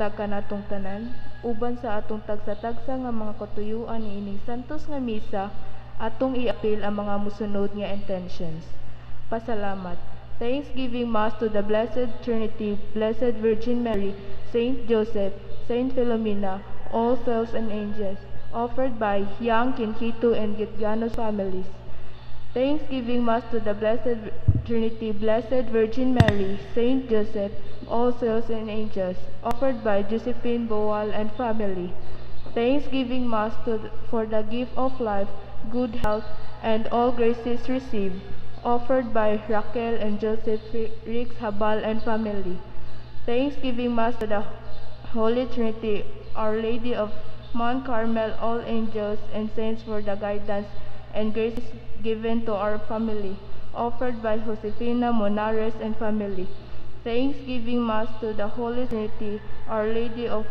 hatag kanatong tanan, uban sa atong tagsa-tagsa nga mga katuyuan niining santos nga misa, atong i-apil ang mga musunod nga intentions. Pasalamat. Thanksgiving Mass to the Blessed Trinity, Blessed Virgin Mary, Saint Joseph, Saint Philomena, all saints and angels, offered by Yang Kinkitu and Gitganos families. Thanksgiving Mass to the Blessed Trinity, Blessed Virgin Mary, Saint Joseph, all saints and angels, offered by Josephine Boal and family. Thanksgiving Mass for the gift of life, good health, and all graces received, offered by Raquel and Joseph Rix Habal and family. Thanksgiving Mass to the Holy Trinity, Our Lady of Mount Carmel, all angels and saints for the guidance and graces given to our family, offered by Josefina Monares and family. Thanksgiving Mass to the Holy Trinity, Our Lady of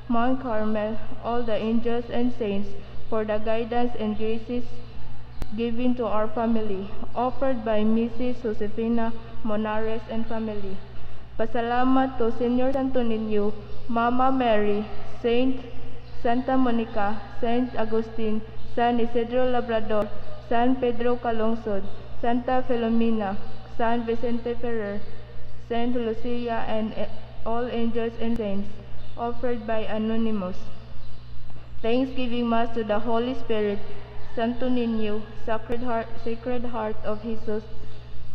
Mount Carmel, all the angels and saints for the guidance and graces given to our family, offered by Mrs. Josefina Monares and family. Pasalamat to Senior Santo Niño, Mama Mary, Saint Santa Monica, Saint Agustin, San Isidro Labrador, San Pedro Calungsod, Santa Filomena, San Vicente Ferrer, Saint Lucia, and all angels and saints, offered by Anonymous. Thanksgiving Mass to the Holy Spirit, Santo Niño, Sacred Heart of Jesus,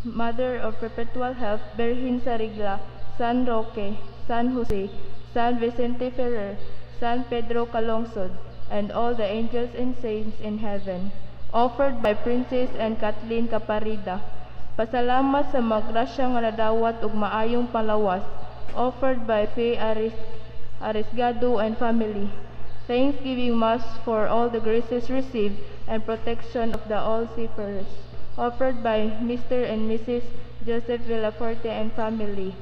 Mother of Perpetual Health, Virgin Sarigla, San Roque, San Jose, San Vicente Ferrer, San Pedro Calungsod, and all the angels and saints in heaven, offered by Princess and Kathleen Caparida. Pasalamat sa magrasya nga nadawat ug maayong palawas, offered by Faye Arisgado and family. Thanksgiving Mass for all the graces received and protection of the all seafarers, offered by Mr. and Mrs. Joseph Villaforte and family.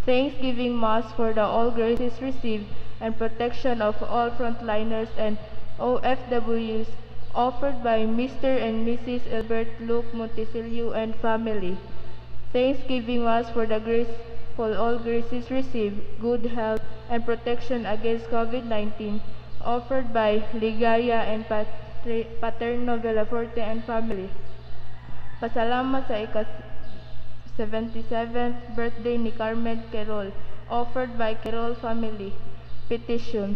Thanksgiving Mass for the all graces received and protection of all frontliners and OFWs, offered by Mr. and Mrs. Albert Luke Montesilio and family. Thanksgiving Mass for the grace for all graces received, good health, and protection against COVID-19, offered by Ligaya and Paterno Villaforte and family. Pasalamat sa ika-77th birthday ni Carmen Querol, offered by Querol family. Petition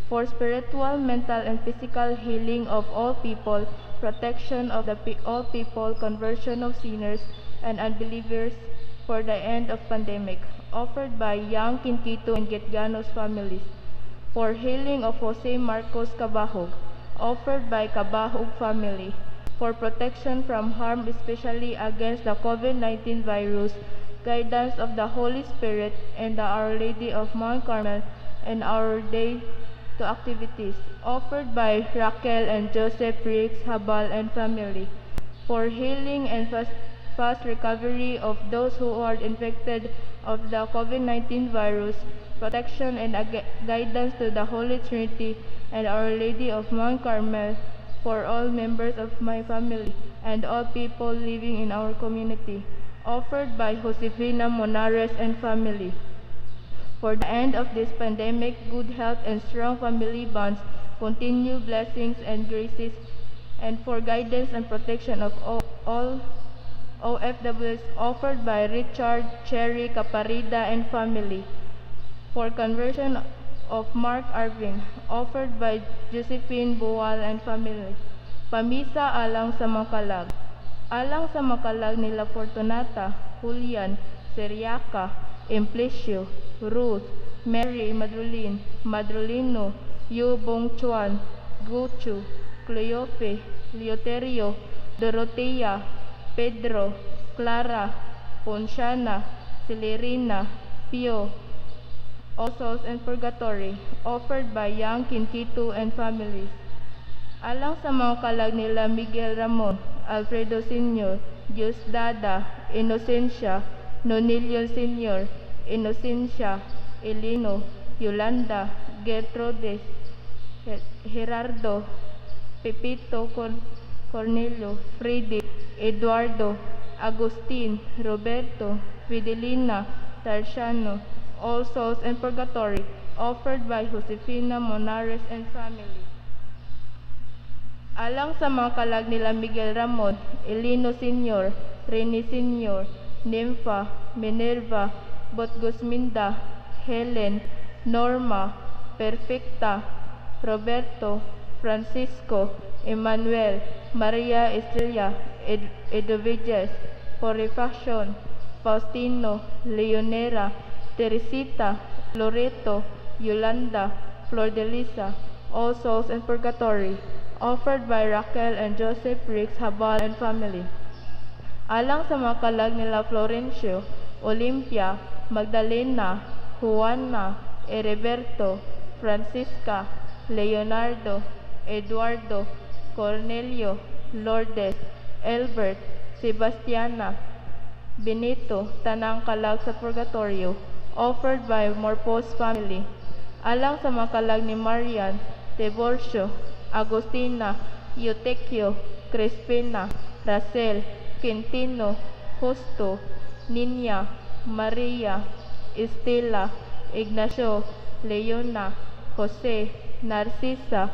for spiritual, mental, and physical healing of all people, protection of all people, conversion of sinners and unbelievers for the end of pandemic, offered by Yang Kinkitu and Gitganos families. For healing of Jose Marcos Cabahog, offered by Cabahog family. For protection from harm, especially against the COVID-19 virus, guidance of the Holy Spirit and the Our Lady of Mount Carmel, and our day to activities, offered by Raquel and Joseph Rix Habal and family. For healing and fast recovery of those who are infected of the COVID-19 virus, protection and guidance to the Holy Trinity and Our Lady of Mount Carmel, for all members of my family and all people living in our community, offered by Josefina Monares and family. For the end of this pandemic, good health and strong family bonds, continued blessings and graces, and for guidance and protection of all OFWs, offered by Richard Cherry Caparida and family. For conversion of Mark Arvin, offered by Josephine Boal and family. Pamisa alang sa Makalag. Alang sa Makalag nila Fortunata, Julian, Seriaca, Implicio, Ruth, Mary Madrulin, Madrulino, Yu Bong Chuan, Guchu, Cleofe, Leoterio, Dorotea, Pedro, Clara, Ponciana, Celerina, Pio, All Souls and Purgatory, offered by Yang Kinkitu and families. Alang sa mga kalag nila Miguel Ramon, Alfredo Sr., Diosdada, Inocencia, Nonilio Sr., Inocencia, Elino, Yolanda, Gertrudes, Gerardo, Pepito, Cornelio, Freddy, Eduardo, Agustin, Roberto, Fidelina, Tarciano, All Souls and Purgatory, offered by Josefina Monares and family. Alang sa mga kalag nila Miguel Ramon, Elino Sr., Rene Sr., Nympha, Minerva, Botgosminda, Helen, Norma, Perfecta, Roberto, Francisco, Emmanuel, Maria Estrella, Edoviges, Purificación, Faustino, Leonera, Teresita, Loreto, Yolanda, Flor de Lisa, All Souls in Purgatory, offered by Raquel and Joseph Ricks Habal and family. Alang sa mga kalag nila Florencio, Olympia, Magdalena, Juana, Heriberto, Francisca, Leonardo, Eduardo, Cornelio, Lourdes, Albert, Sebastiana, Benito, tanang kalag sa Purgatorio, offered by Morpos family. Alang sa mga kalag ni Marian, Tiburcio, Agustina, Eutequio, Crispina, Racel, Quintino, Justo, Niña, Maria, Estela, Ignacio, Leona, Jose, Narcisa,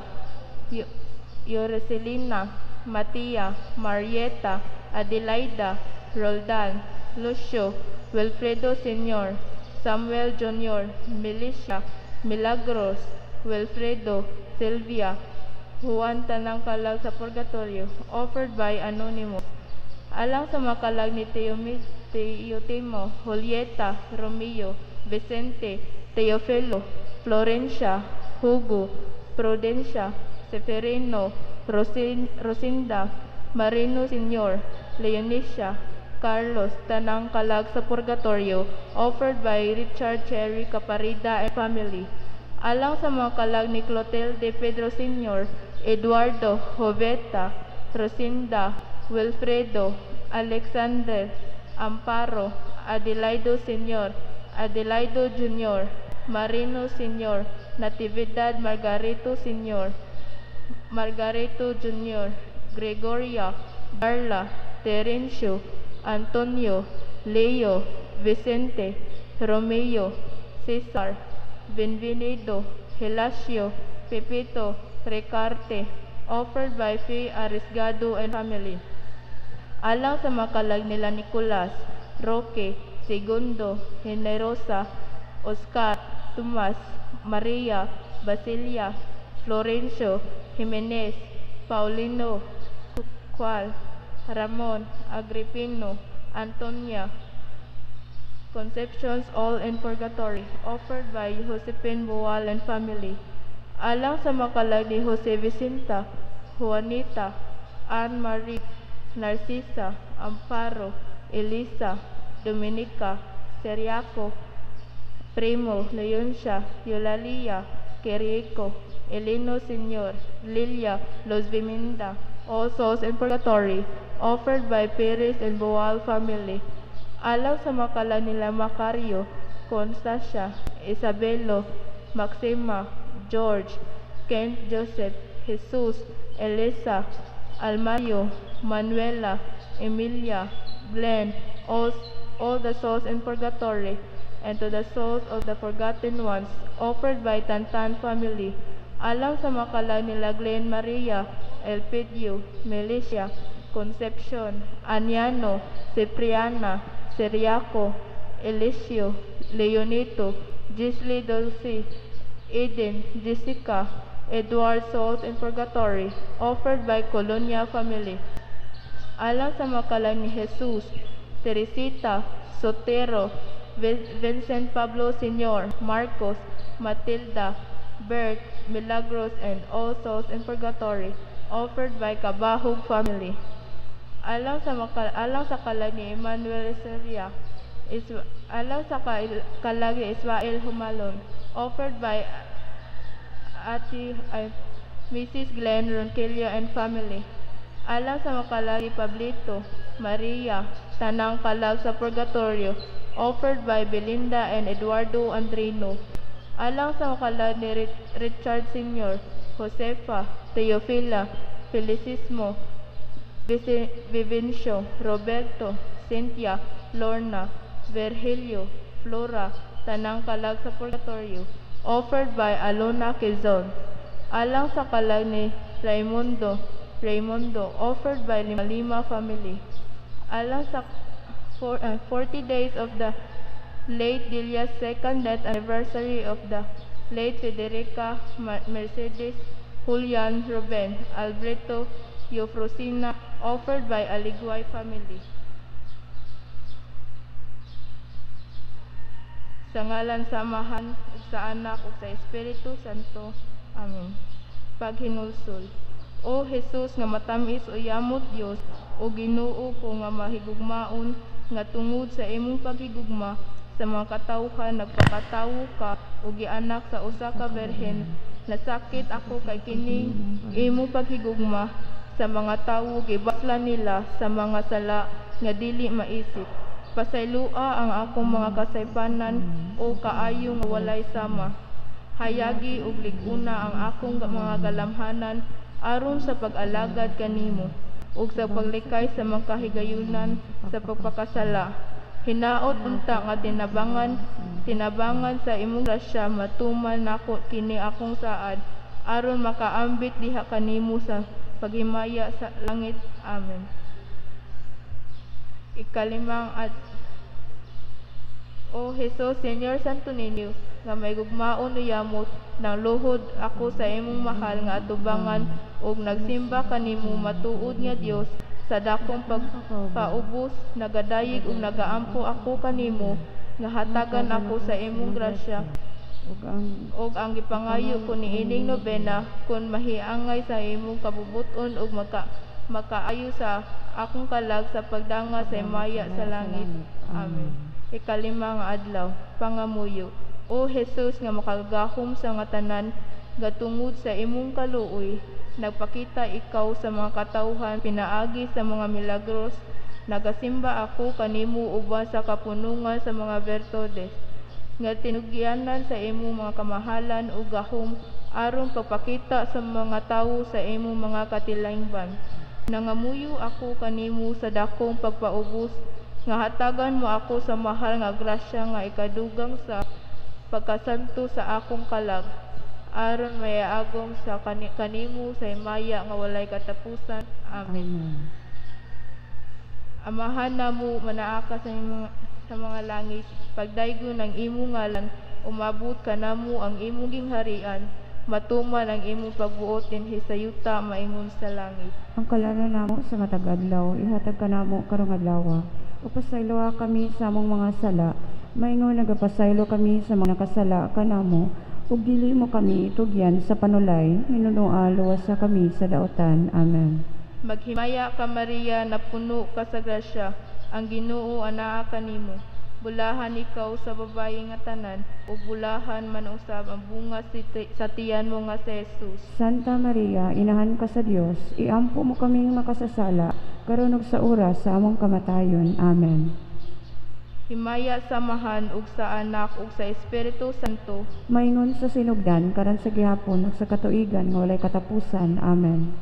Yoreselina, Matia, Marieta, Adelaida, Roldan, Lucio, Wilfredo Sr., Samuel Jr., Milicia, Milagros, Wilfredo, Silvia, Juan tanang kalag sa Purgatorio, offered by Anonymous. Alang sa mga kalag ni Teotimo, Julieta, Romeo, Vicente, Teofilo, Florencia, Hugo, Prudencia, Seferino, Rosinda, Marino Sr., Leonicia, Carlos, tanang kalag sa Purgatorio, offered by Richard Cherry Caparida and family. Alang sa mga kalag ni Clotilde Pedro Sr., Eduardo, Joveta, Rosinda, Wilfredo, Alexander, Amparo, Adelaido Sr., Adelaido Jr., Marino Sr., Natividad Margarito Sr., Margarito Jr., Gregoria, Darla, Terencio, Antonio, Leo, Vicente, Romeo, Cesar, Benvenido, Gelasio, Pepito, Recarte, offered by Faye Arisgado and family. Alang sa mga kalag nila Nicolas, Roque, Segundo, Generosa, Oscar, Tomas, Maria, Basilia, Florencio, Jimenez, Paulino, Cual, Ramon, Agripino, Antonia, Conceptions all in Purgatory, offered by Josephine Boal and family. Alang sa mga kalag ni Jose Vicenta, Juanita, Anne-Marie, Narcisa, Amparo, Elisa, Dominica, Seriaco, Primo, Leoncia, Eulalia, Querico, Eleno Sr., Lilia, Los Viminda, all souls in Purgatory, offered by Perez and Boal family. Alang sa mga kalag nila Macario, Constancia, Isabelo, Maxima, George, Kent Joseph, Jesus, Elisa, Almayo, Manuela, Emilia, Glenn, all the souls in Purgatory, and to the souls of the forgotten ones, offered by Tantan family. Alang sa mga kalag nila Glenn Maria, Elpidio, Melicia, Concepcion, Aniano, Cipriana, Seriaco, Elisio, Leonito, Gisli Dulce, Eden, Jessica, Edward souls in Purgatory, offered by Colonia family. Alang sa mga kalag ni Jesus, Teresita, Sotero, Vincent Pablo Sr., Marcos, Matilda, Bert, Milagros, and all souls in Purgatory, offered by Cabahug family. Alang sa kalag ni Emmanuel Seria, alang sa kalag ni Israel Humalon, offered by Mrs. Glenn Ronquillo and family. Alang sa mga kalag ni Pablito, Maria, tanang kalag sa Purgatorio, offered by Belinda and Eduardo Andrino. Alang sa mga kalag ni Richard Sr., Josefa, Teofila, Felicismo, Vivencio, Roberto, Cynthia, Lorna, Virgilio, Flora, tanang kalag sa Purgatorio, offered by Alona Quezon. Alang sa kalag ni Raimundo, offered by Lima family. Alang sa 40 days of the late Delia's second death anniversary of the late Federica Mercedes Julian Ruben Alberto Eufrosina, offered by Aligway family. Sa ngalan sa Amahan, ug sa Anak, ug sa Espiritu Santo. Amen. Paghinulsol. O Jesus nga matamis o yamot Dios, o Ginoo ko nga mahigugmaon nga tungod sa imong paghigugma sa mga katawhan nagpakatawo ka ug gianak sa usa ka berhen. Nasakit ako kay kining imong paghigugma sa mga tawo, gibaslan nila sa mga sala nga dili maisip. Pasaylua ang akong mga kasaypanan o kaayo nga walay sama. Hayagi ug lig-una ang akong mga galamhanan aron sa pag-alagad kanimo ug sa paglikay sa mga kahigayunan sa pagpakasala. Hinaot unta nga tinabangan sa imong grasya matuman nako kini akong saad aron makaambit diha kanimo sa paghimaya sa langit. Amen. Ikalimang at O Jesus, Senyor Santo Niño, nga may gugmaon o yamot, nang luhod ako sa imong mahal nga atubangan ug nagsimba kanimo matuod nga Dios sa dakong pagpaubos, nagadayig ug nagaampo ako kanimo nga hatagan ako sa imong grasya ug ang gipangayo ko niining nobena kun mahiangay sa imong kabubuton ug makaayo sa akong kalag sa pagdanga sa imaya sa langit. Amen. Ikalimang adlaw, pangamuyo. O Jesus nga makagahom sa nga tanan, gatungod sa imong kaluoy, nagpakita ikaw sa mga katawhan, pinaagi sa mga milagros, nagasimba ako kanimo uban sa kapunungan sa mga bertodes, nga tinugyanan sa imong mga kamahalan ug gahom aron pagpakita sa mga tawo sa imong mga katilaingban. Nangamuyo ako kanimo sa dakong pagpaubos, nga hatagan mo ako sa mahal nga grasya nga ikadugang sa pagkasanto sa akong kalag, aron mayaagom sa kanimo sa himaya nga walay katapusan. Amen. Amahan namo manaaka sa mga langit, pagdaygon ng imong ngalan, umabot ka namo ang imong gingharian, matuman ang imong pagbuot dinhi sa yuta maingon sa langit. Ang kalano namo sa matag adlaw, ihatag ka namo karong adlaw. Upasaylo kami sa among mga sala, maingon nagapasaylo kami sa mga nakasala kanamo, ug dili mo kami itugyan sa panulay, hinunua luwas sa kami sa daotan. Amen. Maghimaya ka Maria, napuno ka sa grasya, ang Ginoo anaa kanimo. Bulahan ikaw sa babayi nga tanan, ug bulahan man usab ang bunga sa tiyan mo nga si Jesus. Santa Maria, inahan ka sa Dios, iampo mo kaming makasasala, karon ug sa oras sa among kamatayon. Amen. Himaya sa Amahan ug sa Anak ug sa Espiritu Santo, maingon sa sinugdan karon sa gihapon ug sa katuigan nga walay katapusan. Amen.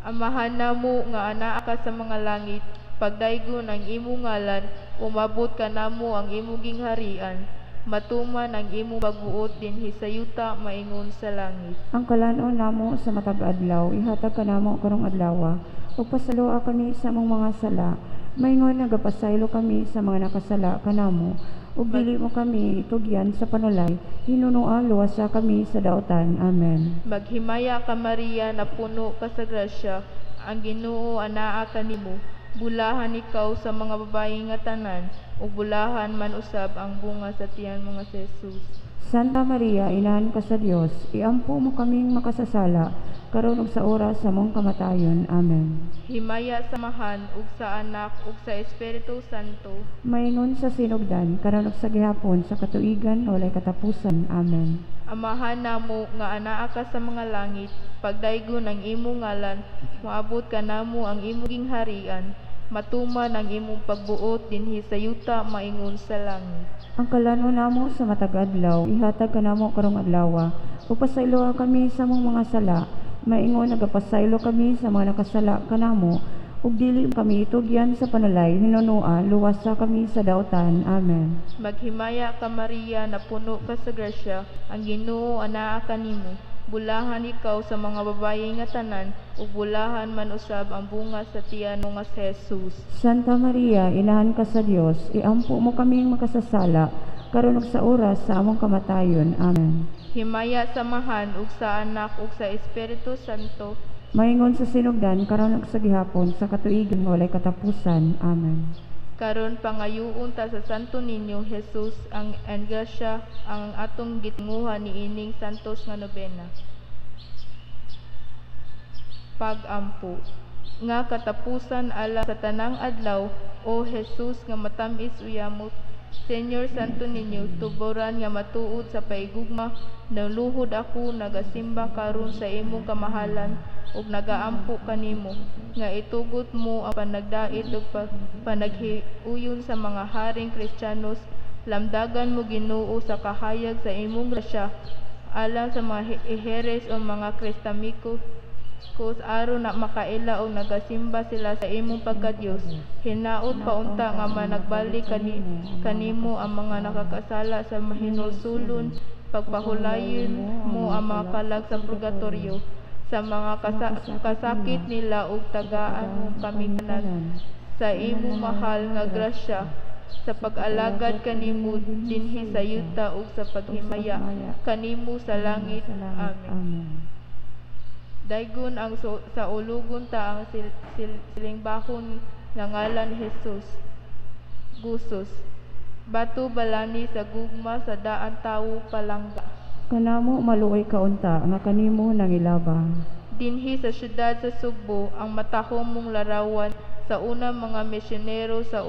Amahan namo nga anaa ka sa mga langit, pagdaygon ang imong ngalan, umabot ka namo ang imong gingharian, matuman ang imong pagbuot dinhi sa yuta maingon sa langit. Ang kalanon namo sa matag adlaw, ihatag ka namo karong adlaw, ug pasaloa kami sa among mga sala, maingon nagapasaylo kami sa mga nakasala kanamo, ug dili mo kami itugyan sa panulay, hinunua luwas sa kami sa daotan. Amen. Maghimaya ka Maria, napuno ka sa grasya, ang Ginoo anaa kanimo. Bulahan ikaw sa mga babayi nga tanan, ug bulahan man usab ang bunga sa tiyan mga si Jesus. Santa Maria, inahan ka sa Dios, iampo mo kaming makasasala, karon ug sa oras sa among kamatayon. Amen. Himaya sa Amahan ug sa Anak ug sa Espiritu Santo, maingon sa sinugdan karon ug sa gihapon sa katuigan walay katapusan. Amen. Amahan namo nga anaa ka sa mga langit, pagdaygon ang imong ngalan, maabot ka namo ang imong gingharian, matuman ang imong pagbuot dinhi sa yuta maingon sa langit. Ang kalano namo sa matag adlaw, ihatag ka namo karong adlaw, upasaylo kami sa among mga sala, maingon nagapasaylo kami sa mga nakasala kanamo, ug dili kami itugyan sa panulay hinunua luwasa kami sa daotan. Amen. Maghimaya ka Maria, napuno ka sa grasya, ang Ginoo anaa kanimo. Bulahan ikaw sa mga babaye nga tanan, ug bulahan man usab ang bunga sa tiyan mo nga si Jesus. Santa Maria, inahan ka sa Dios, iampo mo kaming makasasala karon ug sa oras sa among kamatayon. Amen. Himaya samahan ug sa anak ug sa Espiritu Santo, Maingon sa sinugdan karon ug sa gihapon sa katuigan nga walay katapusan. Amen. karon pangayuon ta sa Santo Niño Jesus ang grasya ang atong gitinguha ni ining santos nga nobena. Pagampo nga katapusan ala sa tanang adlaw, o Jesus nga matamis uyamot, Senyor Santo Niño, tuboran nga matuod sa paigugma, naluhod ako nagasimba karon sa imong kamahalan ug nagaampo kanimo nga itugot mo ang panagdait ug panaghiuyon sa mga haring Kristiyanos. Lamdagan mo Ginoo sa kahayag sa imong grasya alang sa mga iheres o mga kristamiko aron na makaila o nagasimba sila sa imong pagkadiyos. Hinaot paunta nga managbalik kanimo ang mga nakakasala sa mahinulsulon, pagpahulayon mo ang mga kalag sa purgatoryo, sa mga kasakit nila ug tagaan mo kami tanan sa imong mahal nga grasya, sa pag-alagad kanimo dinhi sa yuta ug sa paghimaya kanimo sa langit. Amen. Daygon ang sa ulugon ta ang silingbahon nga ngalan Jesus. Gusos. Batu balani sa gugma sa daan tawo palangga. Kanamo maluoy kaunta nga kanimo nangilabang. Dinhi sa syudad sa Sugbo ang matahom mong larawan sa unang mga misyonero sa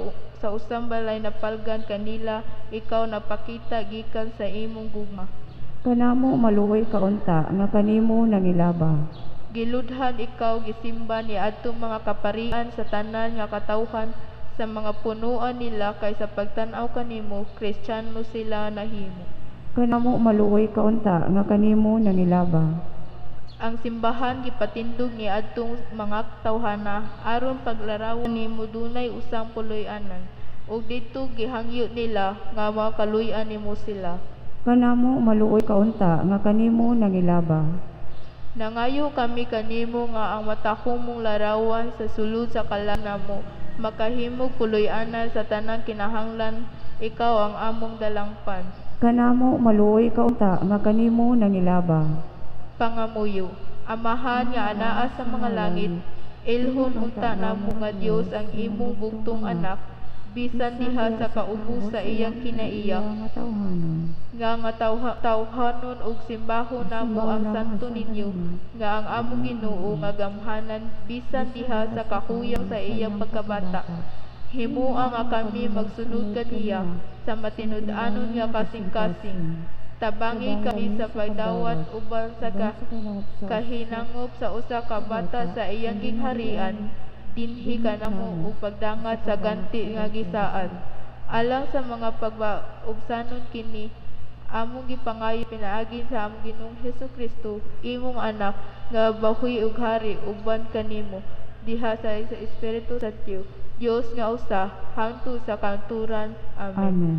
usang balay na palgan kanila, ikaw napakita gikan sa imong gugma. Kanamo maluoy kaunta nga kanimo nangilabang. Giludhan ikaw gisimba ni adtong mga kaparian sa tanan nga katawhan sa mga punuan nila kay sa pagtan-aw kanimo Kristiyano sila nahimo. Kanamo maluoy kaunta nga kanimo nangilabang. Ang simbahan gipatindog ni adtong mga tawhana aron paglarawan nimo dunay usang puloy-anan ug didto gihangyo nila nga makaluy-an nimo sila. Kanamo maluoy kaunta nga kanimo nangilabang. Nangayo kami kanimo nga ang matahong mong larawan sa sulod sa kalan namo makahimog puloy-anan sa tanang kinahanglan, ikaw ang among dalangpan. Kanamo maluoy kaunta nga kanimo nangilabang. Pangamuyo, amahan nga anaa sa mga langit, ilhon unta namo nga Dios ang imong bugtong anak, bisan diha sa kaubos sa iyang kinaiya, nga tawhanon ug simbahon namo ang Santo Niño, nga ang among Ginoo nga gamhanan bisan diha sa kahuyang sa iyang pagkabata. Himuang nga kami magsunod kaniya sa matinud-anon nga kasing-kasing. Tabangi kami sa pagdawat uban sa kahinangop sa usa ka bata sa iyang gingharian, dinhi kanamo ug pagdangat sa ganti nga gisaan. Alang sa mga pagbaubsanon kini, among gipangayo pinaagin sa among Ginoong Hesukristo, imong anak nga bahuy ug hari uban kanimo diha sa Espiritu Santo, Dios nga usa hangtod sa kanturan. Amen. Amen.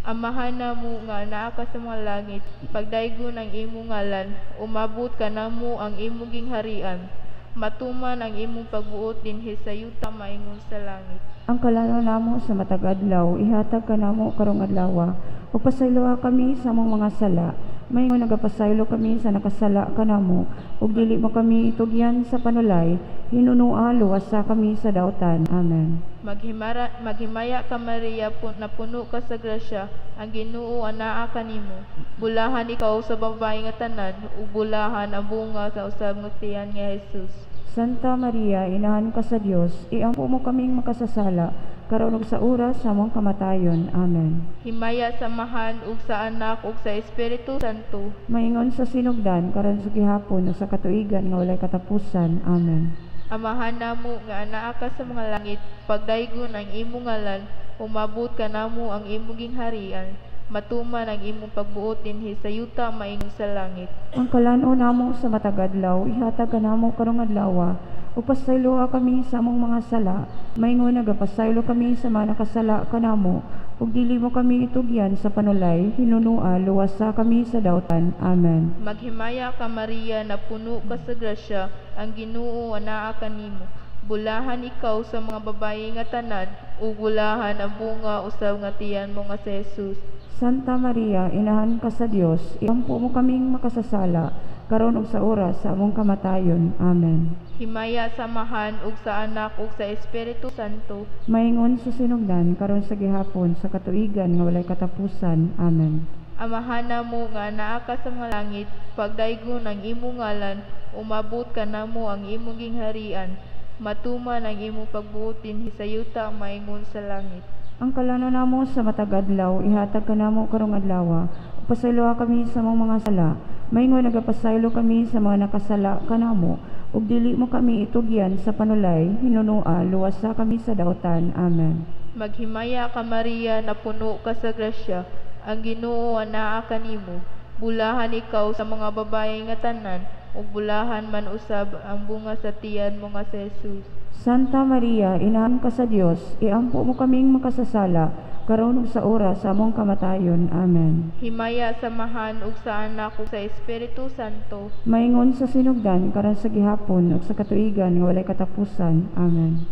Amahan namo nga anaa ka sa mga langit, pagdaygon ang imong ngalan, umabot kanamo ang imong gingharian. Matuman ang imong pagbuot dinhi sa yuta maingon sa langit. Ang kalano namo sa matag adlaw ihatag kanamo karong adlaw. Ug pasayloa kami sa among mga sala. Maingon nagapasaylo kami sa nakasala kanamo, ug dili mo kami itugyan sa panulay, hinunua luwasa kami sa daotan. Amen. Maghimaya ka Maria, napuno ka sa grasya, ang Ginoo anaa kanimo. Bulahan ikaw sa babaye nga tanan, ug bulahan ang bunga sa usab nga tiyan nga Jesus. Santa Maria, inahan ka sa Dios, iampo mo kaming makasasala karon ug sa oras sa among kamatayon. Amen. Himaya samahan ug sa anak ug sa Espiritu Santo, Maingon sa sinugdan karon sa gihapon ug sa katuigan nga walay katapusan. Amen. amahan namo nga anaa ka sa mga langit, pagdaygon ang imong ngalan, umabot kanamo ang imong gingharian. Matuman ang imong pagbuot dinhi sa yuta maingon sa langit. Ang kalano namo sa matag adlaw ihatag kanamo karong adlaw, ug Upasaylo kami sa among mga sala, maingon nagapasaylo kami sa mga nakasala kanamo, ug dili mo kami itugyan sa panulay, hinunua luwasa kami sa dautan. Amen. Maghimaya ka Maria na puno ka sa grasya, ang Ginoo anaa kanimo. Bulahan ikaw sa mga babayi nga tanan, ug bulahan ang bunga usab nga tiyan mo nga si Jesus. Santa Maria, inahan ka sa Dios, iampo mo kaming makasasala, karon ug sa oras sa among kamatayon. Amen. Himaya sa Amahan ug sa Anak ug sa Espiritu Santo. Maingon sa sinugdan karon sa gihapon sa katuigan nga walay katapusan. Amen. Amahana mo nga anaa ka sa mga langit, pagdaygon ang imong ngalan, umabot ka namo ang imong gingharian, matuman ang imong pagbuotin hisayuta ang maingon sa langit. Ang kalano namo sa matag adlaw, ihatag ka namo karong adlaw. Pasaylo kami sa among mga sala. Maingon nagapasaylo kami sa mga nakasala kanamo, ug dili mo kami itugyan sa panulay, hinunua luwasa kami sa dautan. Amen. Maghimaya ka Maria na puno ka sa grasya, ang Ginoo anaa kanimo. Bulahan ikaw sa mga babayi nga tanan, ug bulahan man usab ang bunga sa tiyan mo nga si Jesus. Santa Maria, inahan ka sa Dios, iampo mo kaming makasasala, karon ug sa oras sa among kamatayon. Amen. Himaya sa Amahan ug sa Anak ug sa Espiritu Santo. Maingon sa sinugdan karon sa gihapon ug sa katuigan nga walay katapusan. Amen.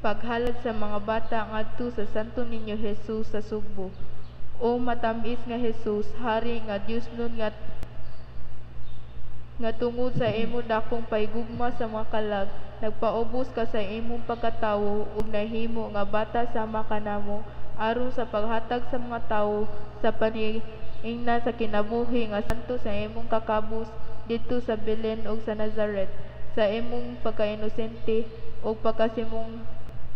Paghalad sa mga bata ngadto sa Santo Niño Jesus sa Sugbo. O matamis nga Jesus, hari nga Dios nun nga tungod sa imo dakong paigugma sa mga kalag, nagpaubos ka sa imong pagkatawo ug nahimo nga bata sama kanamo aron sa paghatag sa mga tawo sa paniingnan sa kinabuhi nga santo sa imong kakabus didto sa Belen ug sa Nazareth, sa imong pagkainosente ug pagkasimong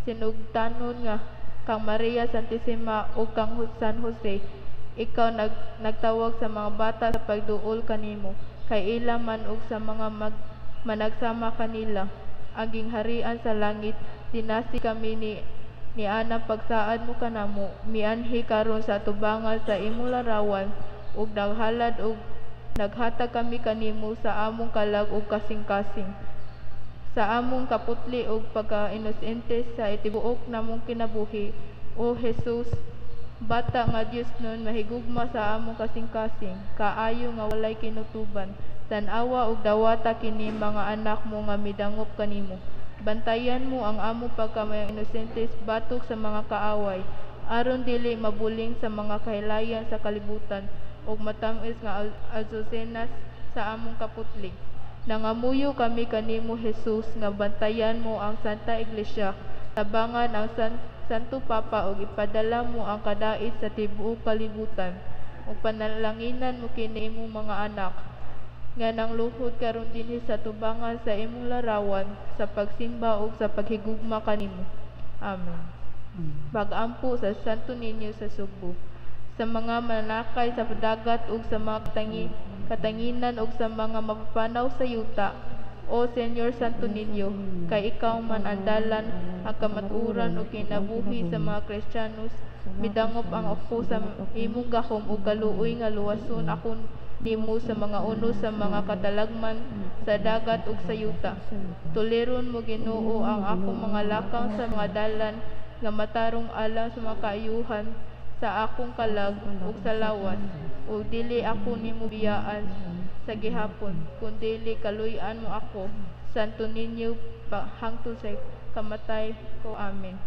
sinugtanon nga kang Maria Santissima ug kang San Jose. Ikaw nagtawag sa mga bata sa pagduol kanimo, kay ila man ug sa mga managsama kanila ang gingharian sa langit. Dinasi kami ni anang pagsaad mo kanamo, mianhi karon sa atubangan sa imong larawan, ug naghalad ug naghatag kami kanimo sa among kalag ug kasing-kasing, sa among kaputli ug pagka-inosente sa itibuok namong kinabuhi. O Jesus, bata nga Dios nun, mahigugma sa among kasing-kasing, kaayo nga walay kinutuban, tan-awa ug dawata kini mga anak mo nga midangop kanimo. Bantayan mo ang among pagka-inosentes batok sa mga kaaway, aron dili mabuling sa mga kahilayan sa kalibutan ug matamis nga alsusenas sa among kaputli. Nangamuyo kami kanimo Jesus, nga bantayan mo ang Santa Iglesia, tabangan ang Santo Papa ug ipadala mo ang kadait sa tibuok kalibutan, ug panalanginan mo kini imong mga anak nga nang luhod karon dinhi sa tubangan sa imong larawan, sa pagsimba ug sa paghigugma kanimo. Amen. Pag-ampo sa Santo Niño sa Sugbo, sa mga mananakay sa dagat ug sa mga katanginan ug sa mga mapapanaw sa yuta. O Senyor Santo Niño, kay ikaw man andalan ang kamaturan ug kinabuhi sa mga Kristiyanos, midangop ang ako sa imong gahom ug kaluoy nga luwason ako nimo sa mga unos sa mga katalagman sa dagat ug sa yuta. Tuliron mo Ginoo ang akong mga lakang sa mga dalan nga matarong alang sa mga kaayuhan sa akong kalag ug sa lawas, ug dili ako nimo biyaan sa gihapon, kundi kaluy-an mo ako. Santo Niño, hangtod sa kamatay ko. Amen.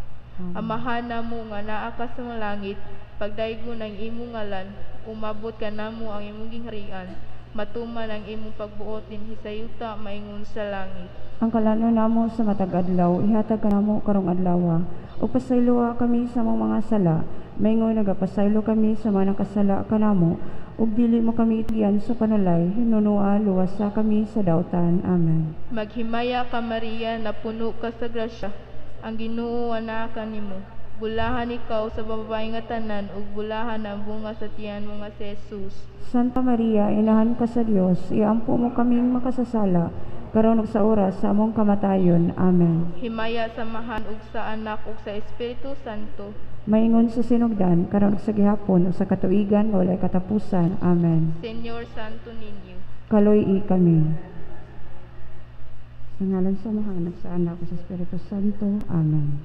Amahana mo nga naa ka sa mga langit, pagdaygon ang imong ngalan, umabot ka namo ang imong gingharian, matuman ang imong pagbuot dinhi sa yuta maingon sa langit. Ang kalano namo sa matag adlaw, ihatag ka namo karong adlaw. O pasaylo kami sa among mga sala, maingon nagapasaylo kami sa mga nakasala kanamo, ug dili mo kami itugyan sa panulay, hinunua luwasa kami sa dautan. Amen. Maghimaya ka Maria na puno ka sa grasya, ang Ginoo anaa kanimo. Bulahan ikaw sa babayi nga tanan, ug bulahan ang bunga sa tiyan mo nga si Jesus. Santa Maria, inahan ka sa Dios, iampo mo kaming makasasala, karon ug sa oras sa among kamatayon. Amen. Himaya sa Amahan ug sa Anak ug sa Espiritu Santo. Maingon sa sinugdan karon ug sa gihapon ug sa katuigan nga walay katapusan. Amen. Senyor Santo Niño, Kaloy kami. Sa ngalan sa Mahanak, sa Anak, sa Espiritu Santo. Amen.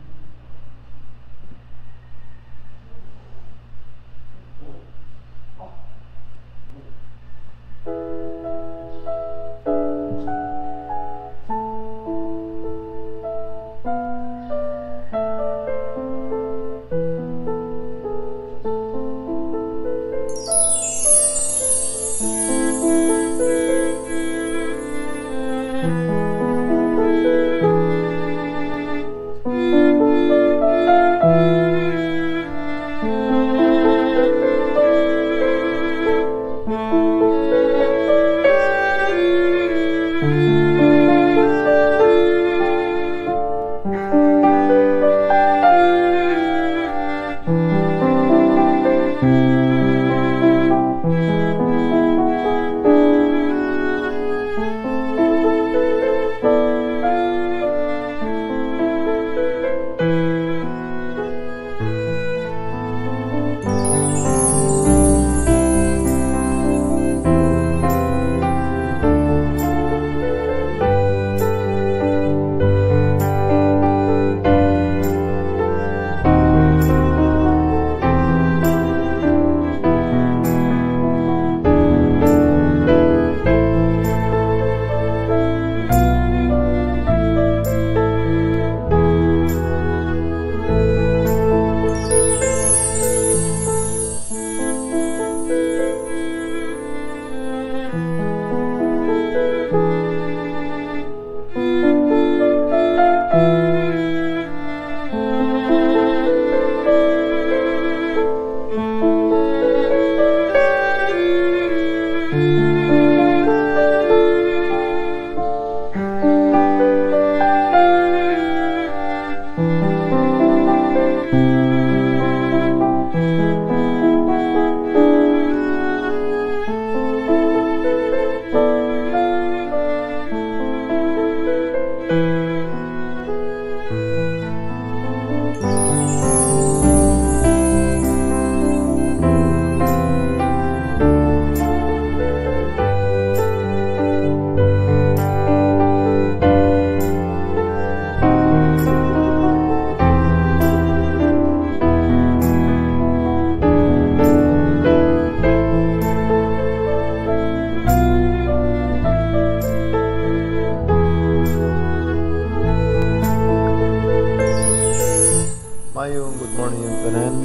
Mayong good morning yung tanan.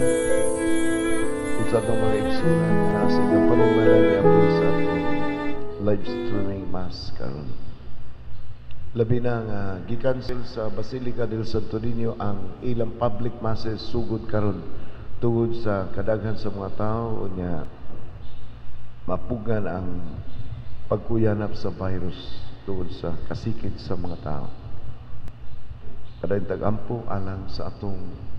Sa itong mga igsunan na sa ilang panimala ni Apil sa atong live streaming mass karon. Labi na nga gi-cancel sa Basilica del Santo Niño ang ilang public masses sugod karon tungod sa kadaghan sa mga tao unya mapugan ang pagkuyanap sa virus tungod sa kasikit sa mga tao. Kadayong tagampo alang sa atong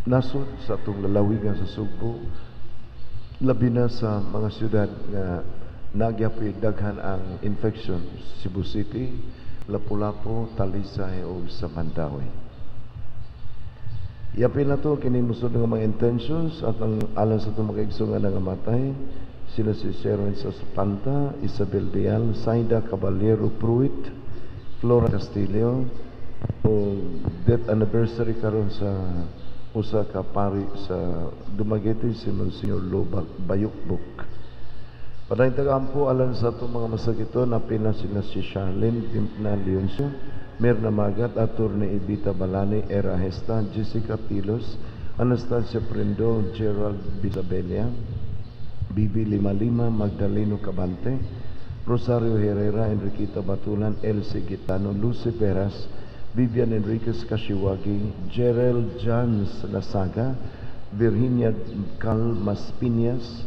nasod, sa atong lalawigan sa Sugbo, labi na sa mga syudad nga nagyapoy daghan ang infection, Cebu City, Lapu-Lapu, Talisay o sa Mandaue. Yapin na to kinimusod ng mga intentions at ang alang sa itong mga igsungan nga matay, sila si Sharon sa Planta, Isabel Dial, Saida Caballero Pruitt, Flora Castillo, o death anniversary karon sa usa ka pari sa Dumaguete si Monsignor Lobak Bayukbuk. Padayong tagampo alang sa itong mga masakito na pila sila si Charlene Dimpna Leoncio, Mirna Magat, Attorney Evita Balani, Era Hesta, Jessica Pilos, Anastasia Prendo, Gerald Bisabelia, Bibi Lima, Magdaleno Cabante, Rosario Herrera, Enriqueta Batulan, Elsie Gitano, Lucy Peras, Vivian Enriquez Kashiwagi, Gerald Jans Lasaga, Virginia Cal Maspiñas,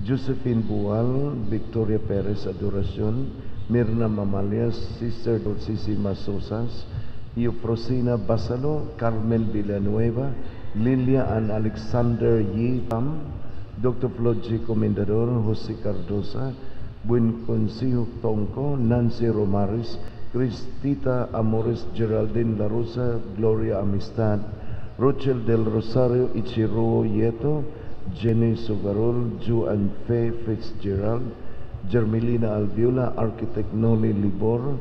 Josephine Bual, Victoria Perez Adoracion, Mirna Mamalias, Sister Dulcisi Masosas, Eufrosina Basalo, Carmen Villanueva, Lilia Ann Alexander Yi Pam, Dr. Floji Comendador, Jose Cardosa, Buen Consiho Tongko, Nancy Romaris, Cristita Amores, Geraldine La Rosa, Gloria Amistad, Rochel del Rosario Ichiro Yeto, Jenny Sugarol, Juan Fe Fitzgerald, Jermelina Albiola, Architect Noli Libor,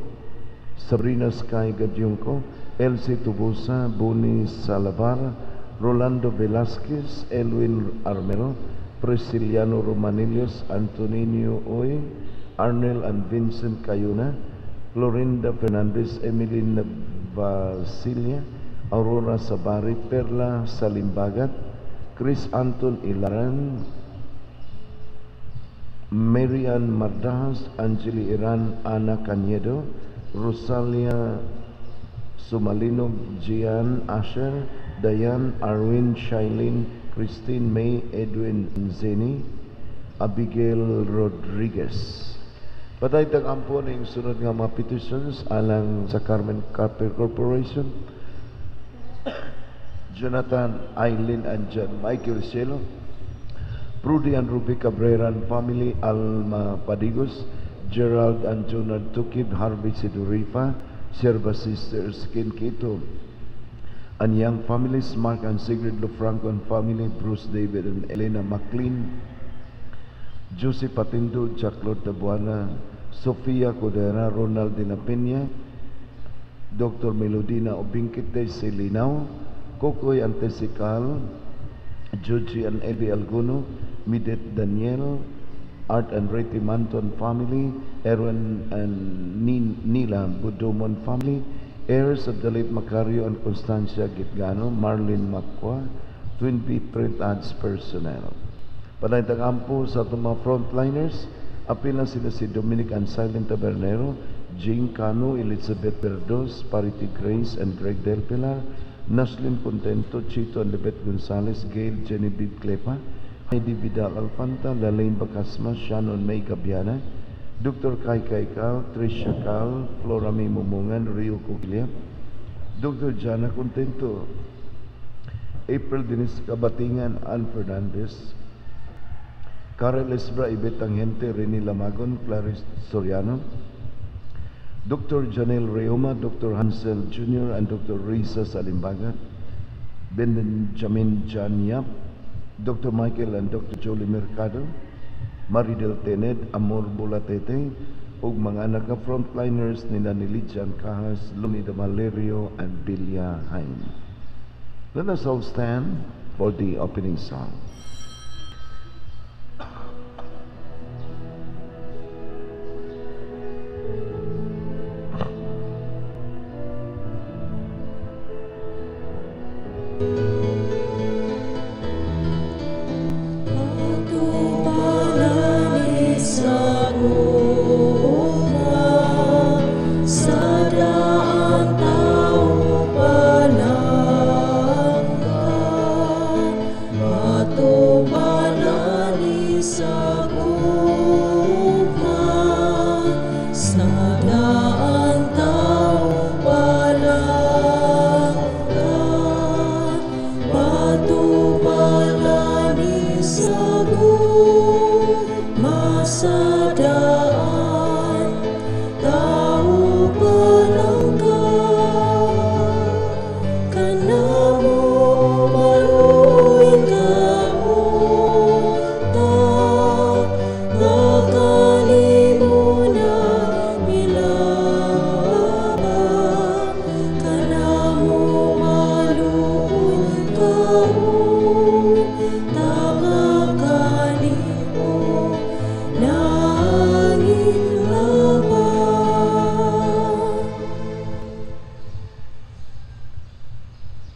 Sabrina Sky Gadyungko, Elsie Tubusa, Buni Salabar, Rolando Velasquez, Elwin Armero, Prisciliano Romanilios, Antonino Oy, Arnel and Vincent Cayuna, Florinda Fernandez, Emilina Basilia, Aurora Sabari, Perla Salimbagat, Chris Anton Ilaran, Marian Mardas, Angeli Iran, Ana Cañedo, Rosalia Sumalino, Gian Asher, Dayan, Arwin, Shailene, Christine May, Edwin Zeni, Abigail Rodriguez. Patay tagampo na yung sunod nga mga petitions alang sa Carmen Carpenter Corporation, Jonathan, Eileen and John Michael Cielo, Prudy and Ruby Cabrera and family, Alma Padigos, Gerald and Jonard Tukid, Harvey Sidurifa, Serva Sisters, Kin Kito, and young families, Mark and Sigrid Lofranco and family, Bruce David and Elena McLean, Josie Patindo, Jaclot Tabuana, Sofia Codera, Ronaldina Peña, Dr. Melodina Obinkite Silinaw, Kokoy Antesical, Joji and Eddie Alguno, Midet Daniel, Art and Reti Manton family, Erwin and Nila Budomon family, heirs of the late Macario and Constancia Gitgano, Marlene Macqua, Twin B Print Ads personnel. Panay tagampo sa itong mga frontliners, apil na sila si Dominic and Silent Tabernero, Jane Cano, Elizabeth Verdos, Parity Grace and Greg Del Pilar, Naslin Contento, Chito and Libet Gonzalez, Gail Genevieve Clepa, Heidi Vidal Alfanta, Lalaine Bacasma, Shannon May Gabiana, Dr. Kai Cal, Tricia Cal, Flora May Mumungan, Rio Cuglia, Dr. Jana Contento, April Denise Kabatingan, Ann Fernandez, Carol Esbra, Ibet Tangente, Rene Lamagon, Clarice Soriano, Dr. Janelle Reoma, Dr. Hansel Jr. and Dr. Risa Salimbagat, Benjamin Jan Yap, Dr. Michael and Dr. Jolie Mercado, Maridel Tenet, Amor Bulatete, ug mga anak ka frontliners ni Nilijan Kahas, Lunida Valerio and Bilia Hain. Let us all stand for the opening song.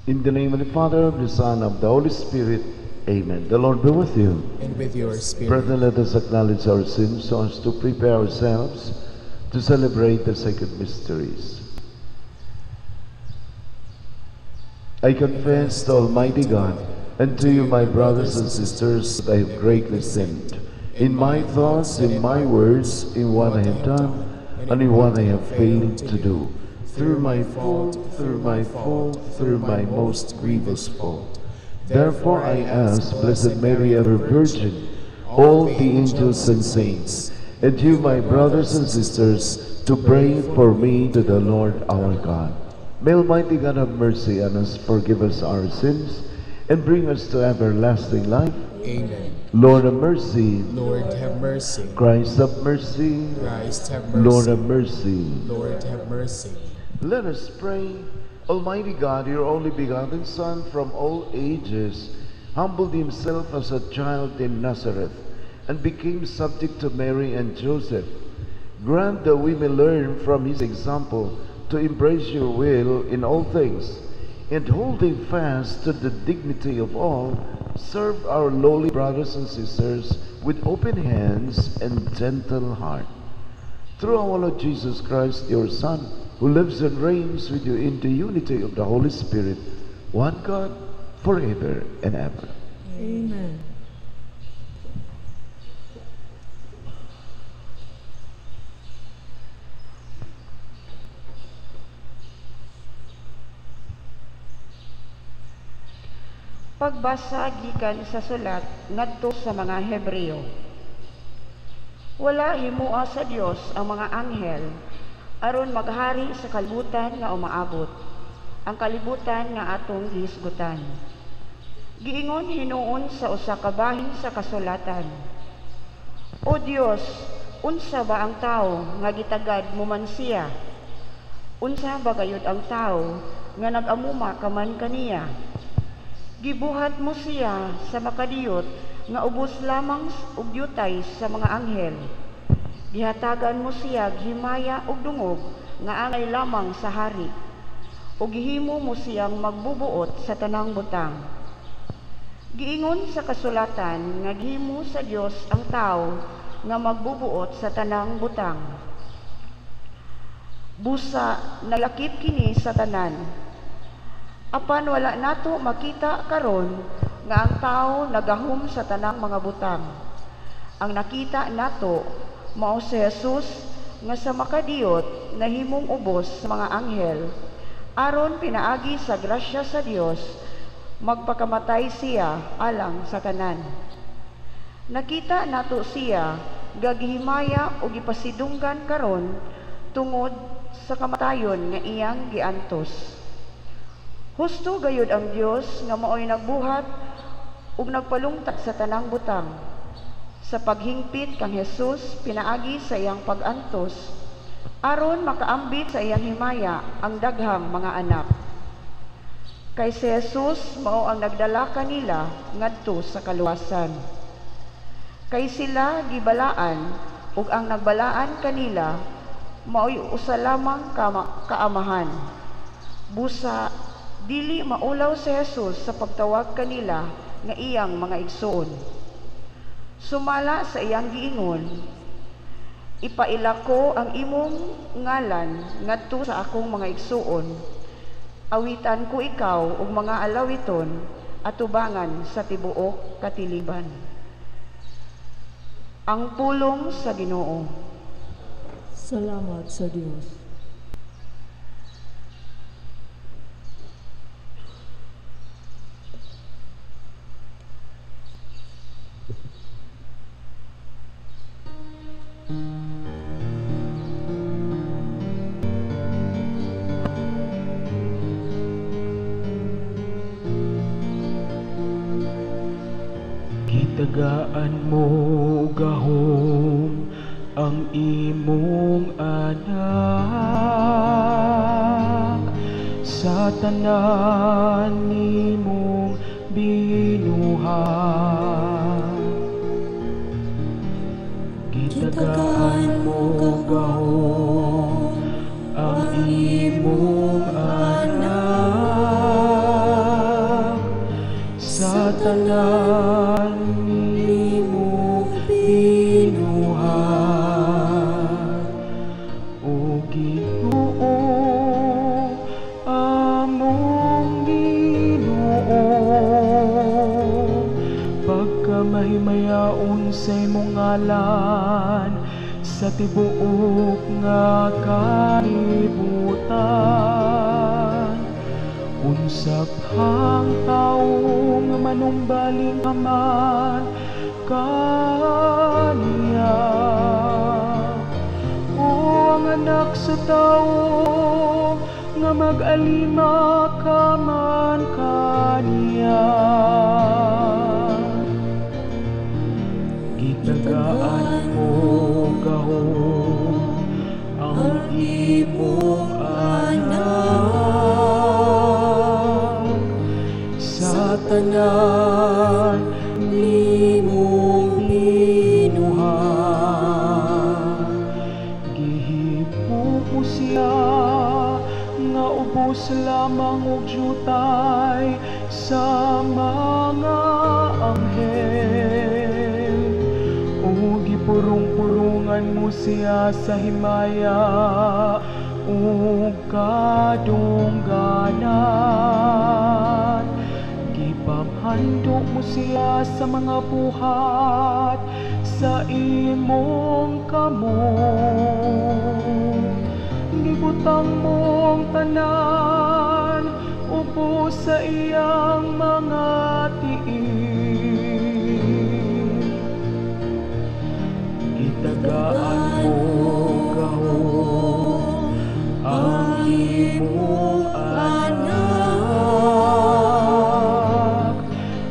In the name of the Father, of the Son, of the Holy Spirit, amen. The Lord be with you. And with your spirit. Brethren, let us acknowledge our sins so as to prepare ourselves to celebrate the sacred mysteries. I confess to Almighty God and to you, my brothers and sisters, that I have greatly sinned in my thoughts, in my words, in what I have done, and in what I have failed to do. Through my fault, through my most grievous fault. Therefore I ask, Blessed Mary, ever Virgin, all the angels and saints, and you, my brothers and sisters, to pray for me to the Lord our God. May Almighty God have mercy on us, forgive us our sins, and bring us to everlasting life. Amen. Lord have mercy. Lord have mercy. Christ have mercy. Christ have mercy. Lord have mercy. Lord have mercy. Let us pray. Almighty God, your only begotten Son from all ages, humbled himself as a child in Nazareth and became subject to Mary and Joseph. Grant that we may learn from his example to embrace your will in all things, and holding fast to the dignity of all, serve our lowly brothers and sisters with open hands and gentle heart. Through our Lord Jesus Christ, your Son, who lives and reigns with you in the unity of the Holy Spirit, one God, forever and ever. Amen. Pagbasa gikan sa sulat ngadto sa mga Hebreo. Wala himua sa Dios ang mga anghel aron maghari sa kalibutan nga umaabot, ang kalibutan nga atong gihisgutan. Giingon hinuon sa usa ka bahin sa kasulatan, O Dios, unsa ba ang tao nga gitagad mo man siya? Unsa ba gayud ang tao nga nag-amuma ka man kaniya? Gibuhat mo siya sa makadiyot nga ubos lamang og yutay sa mga anghel. Gihatagan mo siya himaya og dungog nga angay lamang sa hari. O gihimo mo siyang magbubuot sa tanang butang. Giingon sa kasulatan nga gihimo sa Dios ang tao nga magbubuot sa tanang butang. Busa nalakip kini sa tanan. Apan wala nato makita karon nga ang tao nagahom sa tanang mga butang. Ang nakita nato mao si Jesus nga sa makadiyot nahimong ubos sa mga anghel aron pinaagi sa grasya sa Dios magpakamatay siya alang sa tanan. Nakita nato siya gagihimaya o gipasidunggan karon tungod sa kamatayon nga iyang giantos. Husto gayud ang Dios nga maoy nagbuhat ug nagpalungtad sa tanang butang. Sa paghingpit kang Jesus pinaagi sa iyang pag-antos aron makaambit sa iyang himaya ang daghang mga anak. Kay si Jesus mao ang nagdala kanila ngadto sa kaluwasan. Kay sila gibalaan ug ang nagbalaan kanila maoy usa lamang kaamahan. Busa dili maulaw si Jesus sa pagtawag kanila nga iyang mga igsoon. Sumala sa iyang giingon, ipaila ko ang imong ngalan ngadto sa akong mga igsoon. Awitan ko ikaw og mga alawiton atubangan sa tibuok katiliban. Ang pulong sa Ginoo. Salamat sa Diyos. Gitagaan mo gahom ang imong anak sa tanan nimong binuhat. Gitagaan mo gahom ang imong anak sa tanan nimong binuhat. O Ginoo, among Ginoo, pagkamahimayaon sa imong ngalan sa tibuok nga kalibutan. Unsap hang tawo nga manumbaling aman kaniya. O ang anak sa tawo nga mag-alima ka man kaniya. Gitagaan mo gahom ang imong anak ubos lamang og jutay sa mga anghel. O gipurong-purungan mo siya sa himaya o kadungganan. Gipamhandog mo siya sa mga buhat sa imong kamot. Gibutang mong tanan ubos sa iyang mga tiil. Gitagaan mo gahom ang imong anak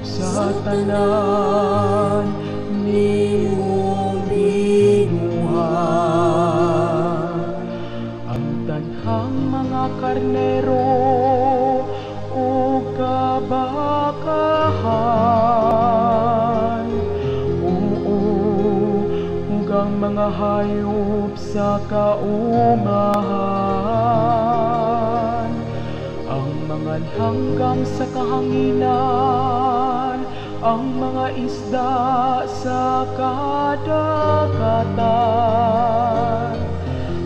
sa tanan nimong binuhat. Ang tanhang mga karnero o kabakahan, ang mga hayop sa kaumahan, ang mga hanggang sa kahanginan, ang mga isda sa kadagatan,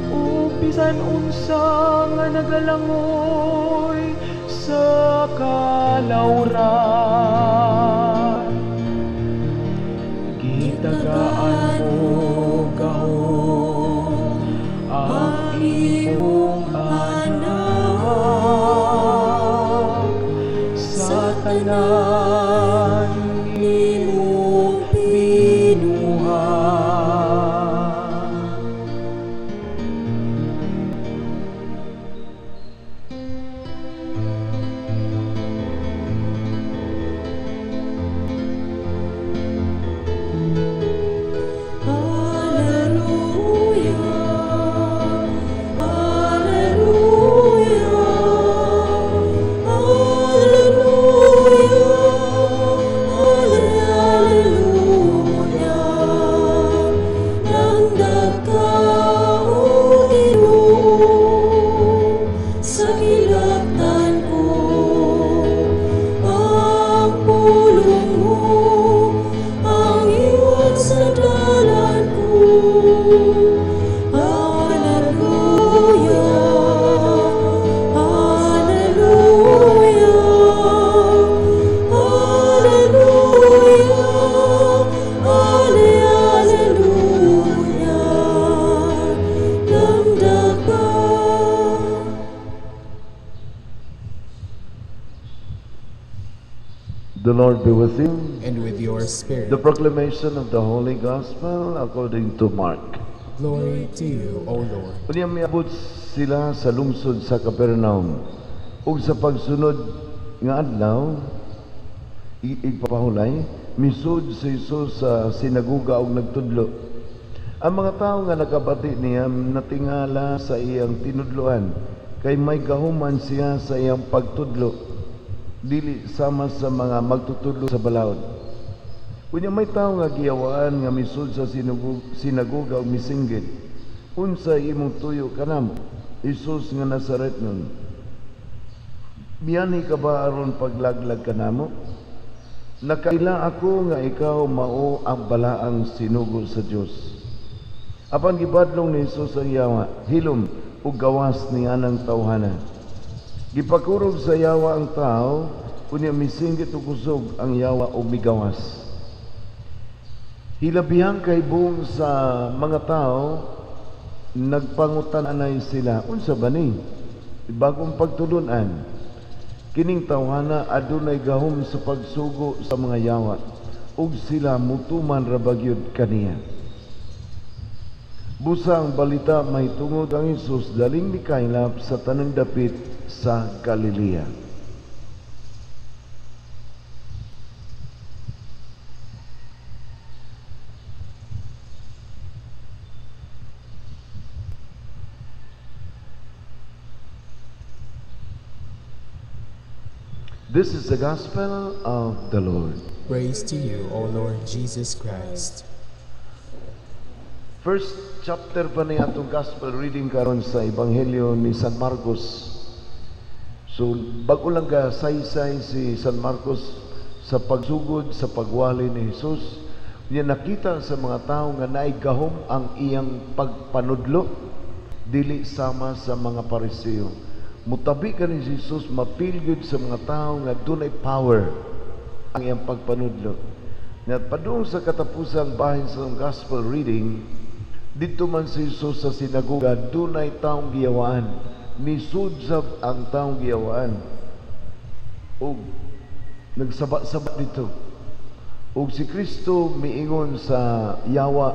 o bisan unsa nga nagalangoy sa kalawran. Gitagaan mo gahom ang imong anak sa tanan nimong binuhat. The Lord be with you. And with your spirit. The proclamation of the Holy Gospel according to Mark. Glory to you, O Lord. Unya miabot sila sa lungsod sa Capernaum. Ug sa pagsunod nga adlaw, igpapahulay, misud si Jesus sa sinaguga og nagtudlo. Ang mga tao nga nakabati niya natingala sa iyang tinudloan, kay may gahuman siya sa iyang pagtudlo. Dili sama sa mga magtutudlo sa balaod. Unya may tao nga giyawaan nga misud sa sinaguga ug misinggit. Unsa imong tuyo kanamo? Jesus nga Nazaretnon. Biyani ka ba aron paglaglag kanamo? Nakaila ako nga ikaw mao ang balaang sinugo sa Dios. Apan gibadlong ni Jesus ang yawa, hilom ug gawas ni anang tawhana. Gipakurog sa yawa ang tao, kunya misinggit ug kusog ang yawa o migawas. Hilabihang kay buong sa mga tao, nagpangutan-anay sila, unsa ba ni? Bagong pagtulunan, kining tawhana adunay gahom sa pagsugo sa mga yawa, ug sila mutuman ra bagyod kaniya. Busang balita may tungod ang Hesus daling mikaylap sa tanang dapit sa Galilea. This is the gospel of the Lord. Praise to you, O Lord Jesus Christ. First chapter pa ni atong gospel reading karon sa Ebanghelyo ni San Marcos. So bago lang ka saysay si San Marcos sa pagsugod sa pagwali ni Jesus, niya nakita sa mga tao nga naigahom ang iyang pagpanudlo dili sama sa mga Pariseo. Mutabi ka ni Jesus mapilgod sa mga tao nga dunay power ang iyang pagpanudlo. Nga padung sa katapusang bahin sa gospel reading, dito man si Jesus sa sinagoga, dunay taong giyawaan. Nisudsab ang taong giyawaan. O nagsaba-saba dito. O si Kristo miingon sa yawa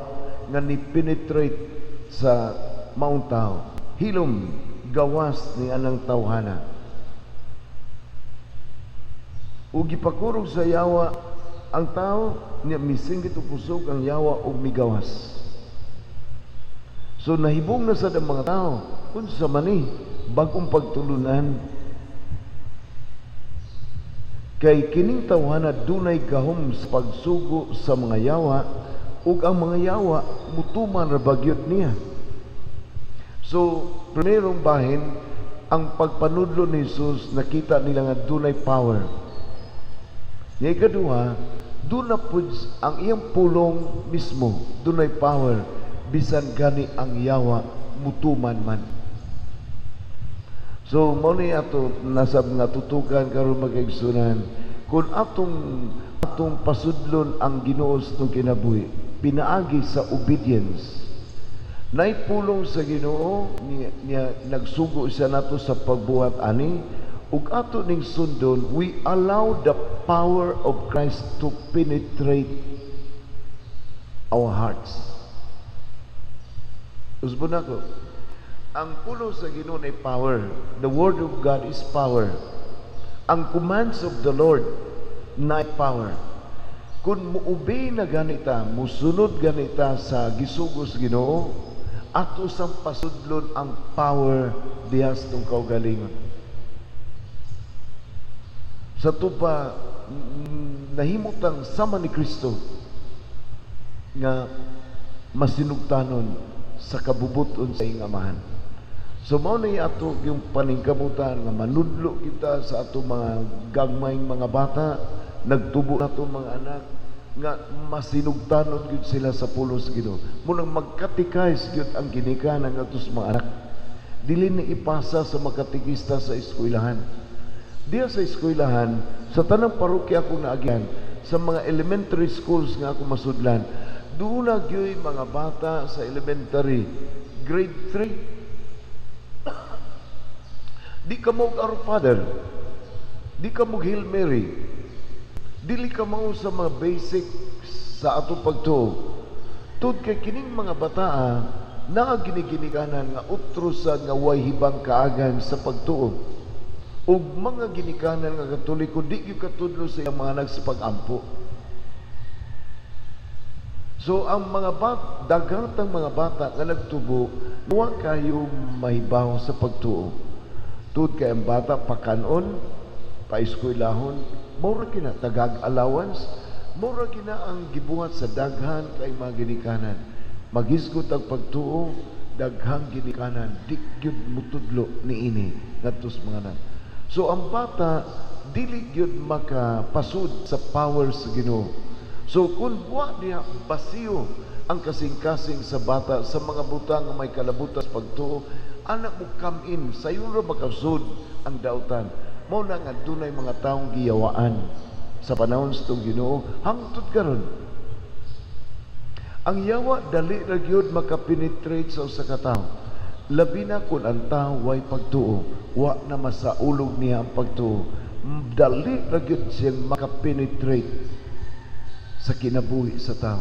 nga ni-penetrate sa maong tao. Hilom, gawas ni anang tawhana. O gipakurog sa yawa ang tao, niya misinggit o pusog ang yawa o migawas. So nahibong na sa mga tao, kung sa mani, bagong pagtulunan, kay kining tawhana dunay gahom sa pagsugo sa mga yawa, ug ang mga yawa mutuman ra bagyot niya. So, primerong bahin, ang pagpanudlo ni Jesus, nakita nila nga dunay power. Nga ikaduha, duna pud ang iyang pulong mismo, dunay power, bisan gani ang yawa mutuman man. So mao ni ato nasab nga tutukan karon mag-igsunan, kung atong pasudlon ang Ginoo sa itong kinabuhi, pinaagi sa obedience. Naipulong sa Ginoo niya nagsugo siya nato sa pagbuhat ani, ug ato ning sundon, we allow the power of Christ to penetrate our hearts. Usbon ako, ang pulo sa Ginoo ay power. The Word of God is power. Ang commands of the Lord na power. Kung muubay na ganita, musunod ganita sa gisugos Ginoo, ato sang pasudlon ang power dihas tong kaugalingon. Sa tupa nahimutang sama ni Kristo nga masinugtanon sa kabubuton sa iyang amahan. So mao na ato yung paningkamutan nga manudlo kita sa ato mga gagmayng mga bata, nagtubo nato mga anak nga masinugtanon gyud sila sa pulos Ginoo. Munang magkatikais gyud ang ginikanan nga atos mga anak. Dili ni ipasa sa makatikista sa eskwelahan. Diya sa eskwelahan, sa tanang parokya akong naagyan, sa mga elementary schools nga ako masudlan, doon na gyud mga bata sa elementary, grade 3. Di ka mo Our Father, di ka mo Hail Mary, dili ka mo sa mga basic sa ato pagtuo. Tud kay kining mga bataa na giniginikanan nga utrosan nga way hibang kaagan sa pagtuo. Ug mga ginikanan nga Katoliko di gyud katudlo sa iyang mga nagsapagampo. So ang mga dagatang mga bata nga nagtubo, wa kayo mahibaw sa pagtuo. Tud kay ang bata pakanon, paeskwelahon, mura kina tagag allowance, mura kina ang gibuhat sa daghan kay mga ginikanan. Magisgot ang pagtuo, daghang ginikanan, di gyud mutudlo niini ngadtos mga nan. So ang bata dili gyud makapasud sa power sa Ginoo. So kung wa niya basiyo ang kasing-kasing sa bata sa mga butang nga may kalabutan sa pagtuo, anak mo come in, sayon ra makasud ang dautan. Mao na nga dunay mga taong giyawaan sa panahon sa Ginoo hangtod karon. Ang yawa dali ra gyud makapenetrate sa usa ka tawo. Labi na kung ang tao way pagtuo, wa na masaulog niya ang pagtuo. Dali ra gyud siyang makapenetrate sa kinabuhi sa tao.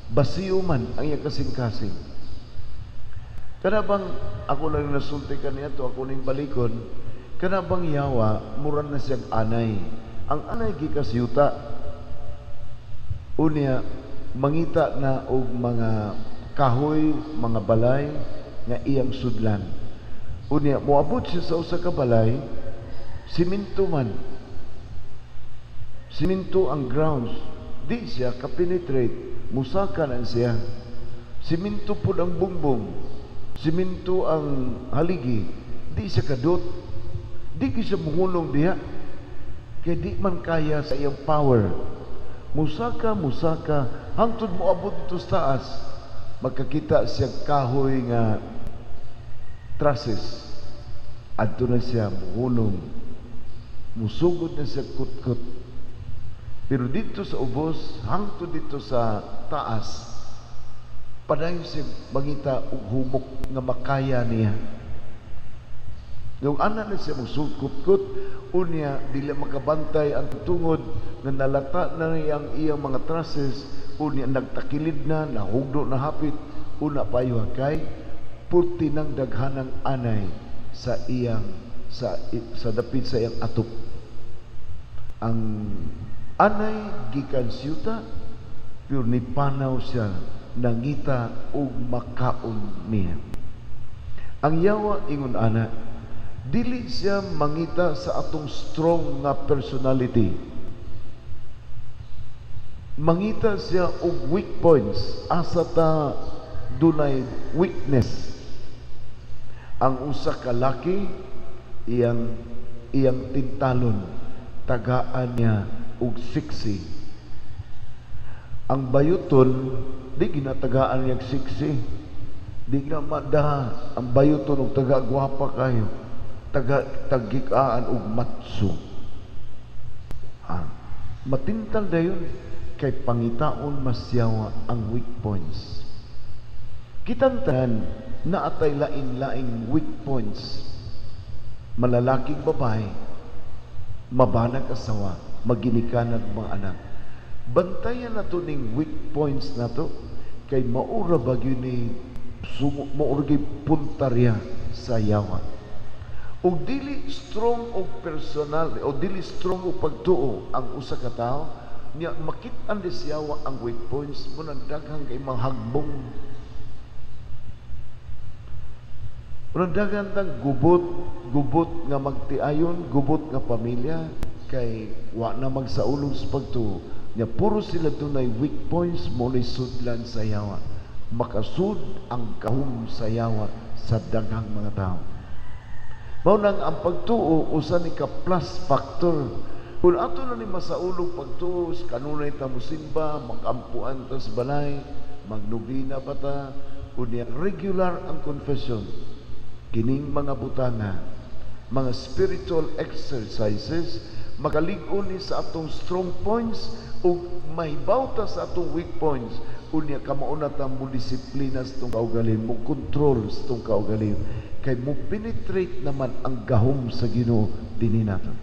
Basiyo man ang iyang kasing-kasing. Kada bang ako lang nasulti kaniya to, ako ning balikon, kada bang yawa muran na siyang anay. Ang anay gikas yuta. Unya mangita na og mga kahoy, mga balay nga iyang sudlan. Unya moabot siya sa usa ka balay, siminto man. Siminto ang grounds. Di siya ka-penetrate, musakan siya. Siminto po ang bumbong, siminto ang haligi, di siya kadot. Di siya muhulong diha. Kaya di man kaya sa iyang power. Musaka, hangtod mo abot dito sa taas. Magkakita siya kahoy nga trusses. Adto na siya muhulong. Musugod na siya kutkot. Pero dito sa ubos, hangtod dito sa taas, padayon siya mangita og humok nga makaya niya. Yung anak na siya magsugkot-kot, unya, dili makabantay ang tungod na nalata na niyang iyang mga trusses, unya, nagtakilid na, nahugdo na hapit, una payo kay, purti ng daghanang anay sa iyang, sa dapit sa iyang atop. Ang anay gikan siyuta, pero nipanaw siya, nangita og makaon niya. Ang yawa ingon ana, dili siya mangita sa atong strong nga personality. Mangita siya og weak points, asa ta dunay weakness. Ang usa ka laki, iyang tintalon, tagaan niya og siksi. Ang bayuton, di ginatagaan niya siksi. Di na mada ang bayuton og taga gwapa kayo. Tagikaan og matso. Matintal dayon kay pangitaon masyawa ang weak points. Kitang tanan na atay lain-laing weak points. Malalaking babae, mabanag asawa, maginikanan mga anak. Bantayan na to ning weak points na to kay maura bagyo ni maurgi puntarya sa yawa. O dili strong og personal o dili strong og pagtuo ang usa ka tawo niya makit-an di siyawa ang weak points mo nang daghang kay mahagbong. Unang daghan tang gubot nga magtiayon, gubot nga pamilya kay wa na magsaulog sa pagtuo. Nya puro sila dunay weak points mo ni sudlan sa yawa. Makasud ang kahum sa yawa sa daghang mga tao. Mao nang ang pagtuo usa ni ka plus factor. Kung ato na ni masaulog pagtuo, kanunay ta musimba, magampuan ta sa balay, magnubina ba ta, unya regular ang confession. Kining mga butanga, mga spiritual exercises, makalig-on ni sa atong strong points o mahibaw ta sa atong weak points. Unya kamauna ta mo disiplina sa itong kaugaling, mo control sa itong kaugaling. Kay mo penetrate naman ang gahom sa Ginoo dinhi nato.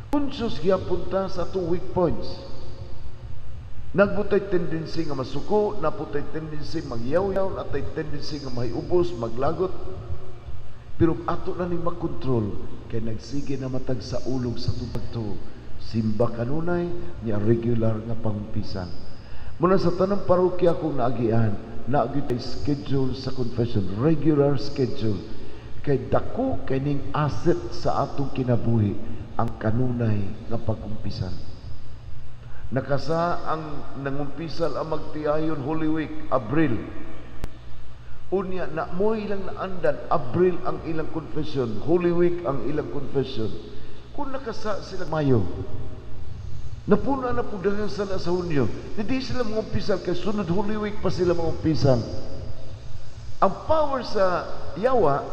Conscious gyapon ta sa atong weak points. Nagbutay tendency nga masuko, naputay tendency magyaw-yaw, natay tendency nga mahiubos, maglagot. Pero ato na ni makontrol kay nagsige na matag sa ulog sa tubagto. Simba kanunay niya regular nga pangumpisan. Muna sa tanang parokya kong naagian, naagi tay schedule sa confession, regular schedule. Kay dako kay ning asset sa atong kinabuhi ang kanunay nga pagkumpisan. Nakasa ang nangumpisal ang magtiayon Holy Week, Abril. Unya na mo ilang naandan, Abril ang ilang confession, Holy Week ang ilang confession. Kung nakasa sila Mayo, napuna na po dahil sila sa Hunyo, hindi sila mangumpisal kay sunod Holy Week pa sila mangumpisal. Ang power sa yawa,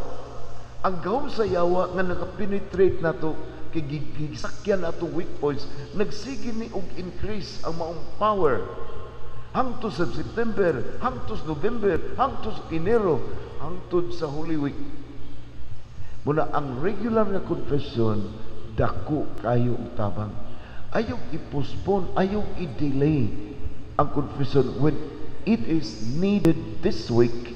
ang gahom sa yawa nga nakapenetrate na to, kay gigisakyan na itong weak points, nagsige ni og increase ang maong power. Hangtod sa September, hangtod sa November, hangtod sa Enero, hangtod sa Holy Week. Muna ang regular na confession, dako kayo ang tabang. Ayaw i-postpone, ayaw i-delay ang confession when it is needed this week,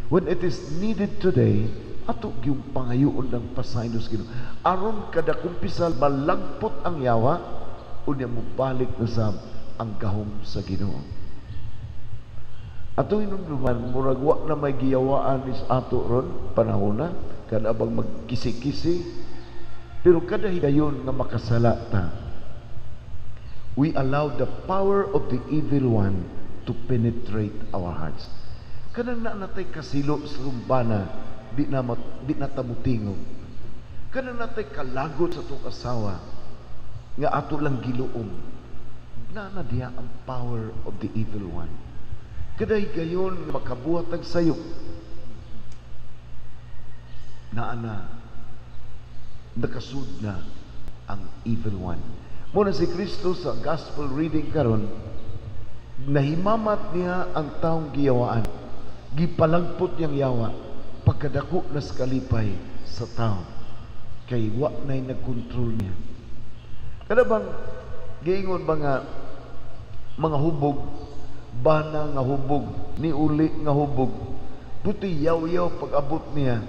when it is needed today, ato yung pangayoon ng pasaynos Ginoo. Aron kada kumpisal malagpot ang yawa, unya mo balik na sa ang gahom sa Ginoo. Ato inumduman, murag wa na may giyawaan is ato ron, panahon na, kada bang magkisi-kisi, pero kada hidayon nga makasala ta, we allow the power of the evil one to penetrate our hearts. Kanang na natay kasilo sa rumbana, di na tamutingog. Kana natay kalagot sa itong asawa nga ato lang giluom. Na diha ang power of the evil one. Kaday gayon makabuhat ang sayop. Nakasud na ang evil one. Muna si Kristo sa gospel reading karon, nahimamat niya ang taong giyawaan. Gipalagpot niyang yawa pagkadako na sa kalipay sa tao. Kay wa na'y nagkontrol niya. Kada bang giingon ba nga mga hubog, bana nga hubog, ni uli nga hubog, buti yaw-yaw pag-abot niya,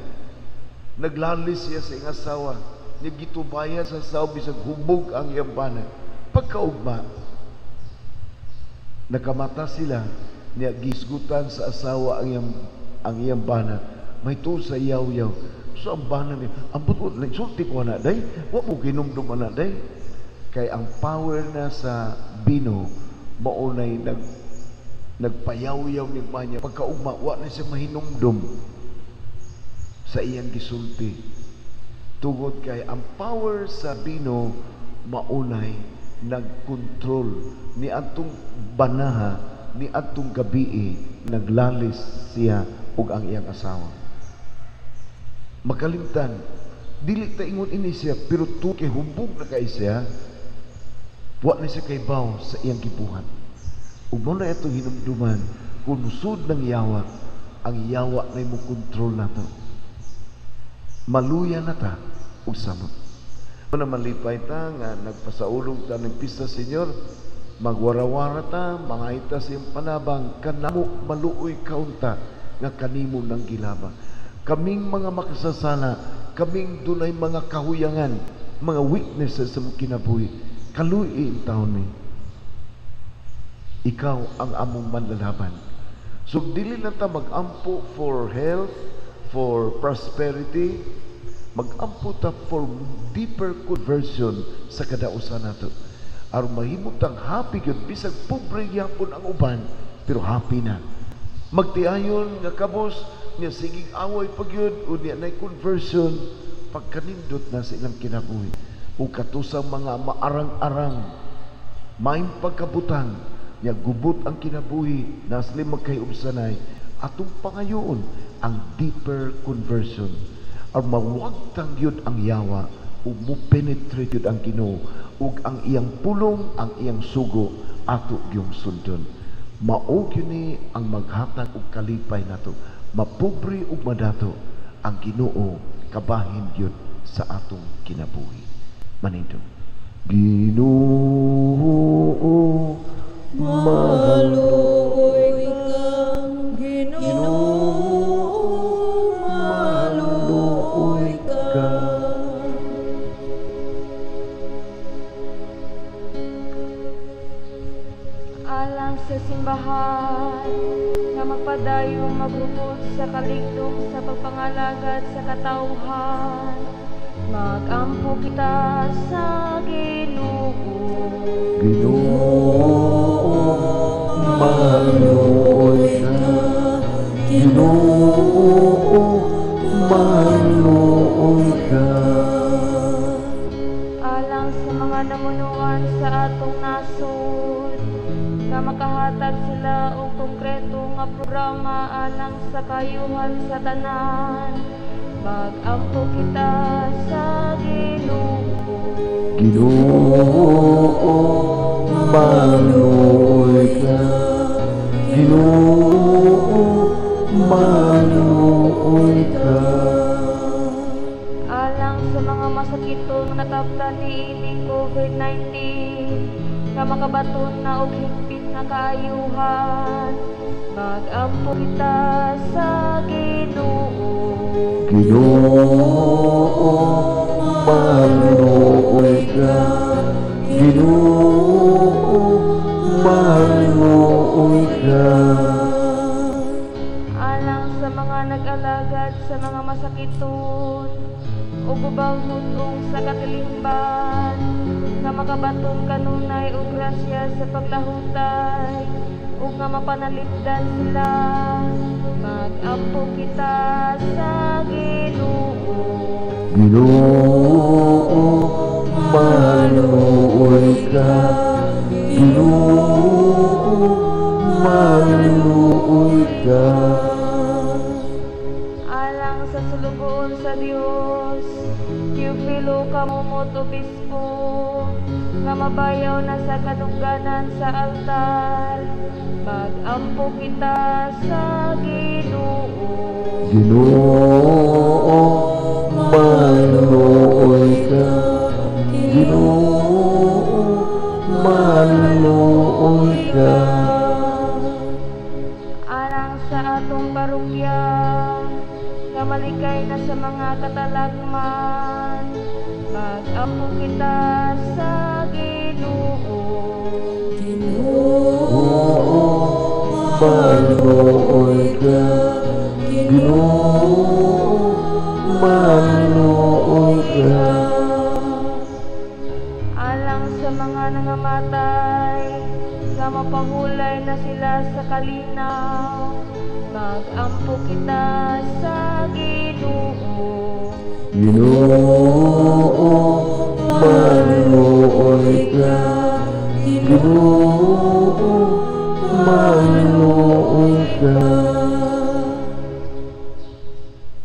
naglalis siya sa iyang asawa, niya gitubaya sa asawa, bisag hubog ang iyang bana. Pagkaugma, nakamata sila, niya gisgutan sa asawa ang iyang bana, may to sa yaw-yaw. So ang bana niya, ambot mo, nagsulti ko na, day, wa mo ginumdum na, day. Kay ang power na sa bino, maunay nagpayaw-yaw ni Manya. Pagkaugma, wa na siya mahinumdum sa iyang gisulti. Tugod kay ang power sa bino, maunay nagkontrol ni atong banaha, ni atong gabi, naglalis siya ug ang iyang asawa. Makalimtan, dili ta ingon ini siya, pero kay hubog na kay siya, wa na siya kaybaw sa iyang gibuhat. Ug mo na itong hinumduman, kung musud ng yawa, ang yawa na mo kontrol na to. Maluya na ta, ug samot. Muna malipay ta, nga nagpasaulog ta ng pista, Senyor, magwarawara ta, mangayta sa iyong panabang, kanamo maluoy kaunta, nga kanimo ng gilaba. Kaming mga makasasala, kaming dunay mga kahuyangan, mga weaknesses sa mong kinabuhi, kaluy ang taon ni. Ikaw ang among manlalaban. So, dili na ta mag-ampo for health, for prosperity, mag-ampo ta for deeper conversion sa kadausan nato. Aron mahimot ang happy yun, bisag pobre yapon ang uban, pero happy na. Magtiayon nga kabos, niya sigig away pagyud o niya na'y conversion, pagkanindot na sa ilang kinabuhi. O katusang mga maarang-arang, maing pagkabutang, niya gubot ang kinabuhi, nasli magkayubsanay, atong pangayoon ang deeper conversion. Or mawagtang yun ang yawa, o mo penetrate yun ang Ginoo, ug ang iyang pulong, ang iyang sugo, ato yung sundon. Maog yun ni ang maghatag og kalipay nato. Mapobre ug madato ang Ginoo, kabahin yun sa atong kinabuhi. Manito. Ginoo, Maluoy ka, Ginoo, maluoy ka. Alang sa simbahan, nga magpadayong magrugod sa kaligdong sa pagpangalagad sa katawhan, magampo kita sa Ginoo. Ginoo, maluoy ka. Ginoo, maluoy ka. Alang sa mga namunuan sa atong nasod, nga makahatag sila og konkreto nga programa alang sa kayuhan sa tanan, magampo kita sa Ginoo. Ginoo, maluoy ka. Ginoo, maluoy ka. Alang sa mga masakitong nataptan niining COVID-19, nga makabaton na og higpit na kaayuhan, magampo kita sa Ginoo. Ginoo, maluoy ka. Ginoo, maluoy ka. Alang sa mga nag-alagad sa mga masakiton o gubahutong sa katilingban, nga makabaton kanunay o grasya sa paglahutay o nga mapanalipdan sila, Mag-ampo kita sa Ginoo. Ginoo, maluoy ka. Ginoo, maluoy ka. Alang sa sulugoon sa Dios, Teofilo kamumot obispo, nga mabayaw na sa kadungganan sa altar. Mag-ampo kita sa Ginoo. Ginoo, maluoy ka. Ginoo, maluoy ka. Alang sa atong parokya, nga malikay na sa mga katalagman. Mag-ampo kita sa Ginoo. Ginoo, maluoy ka. Ginoo, maluoy ka. Alang sa mga nangamatay, nga mapahulay na sila sa kalinaw. Mag-ampo kita sa Ginoo. Ginoo, maluoy ka. Ginoo, maluoy ka.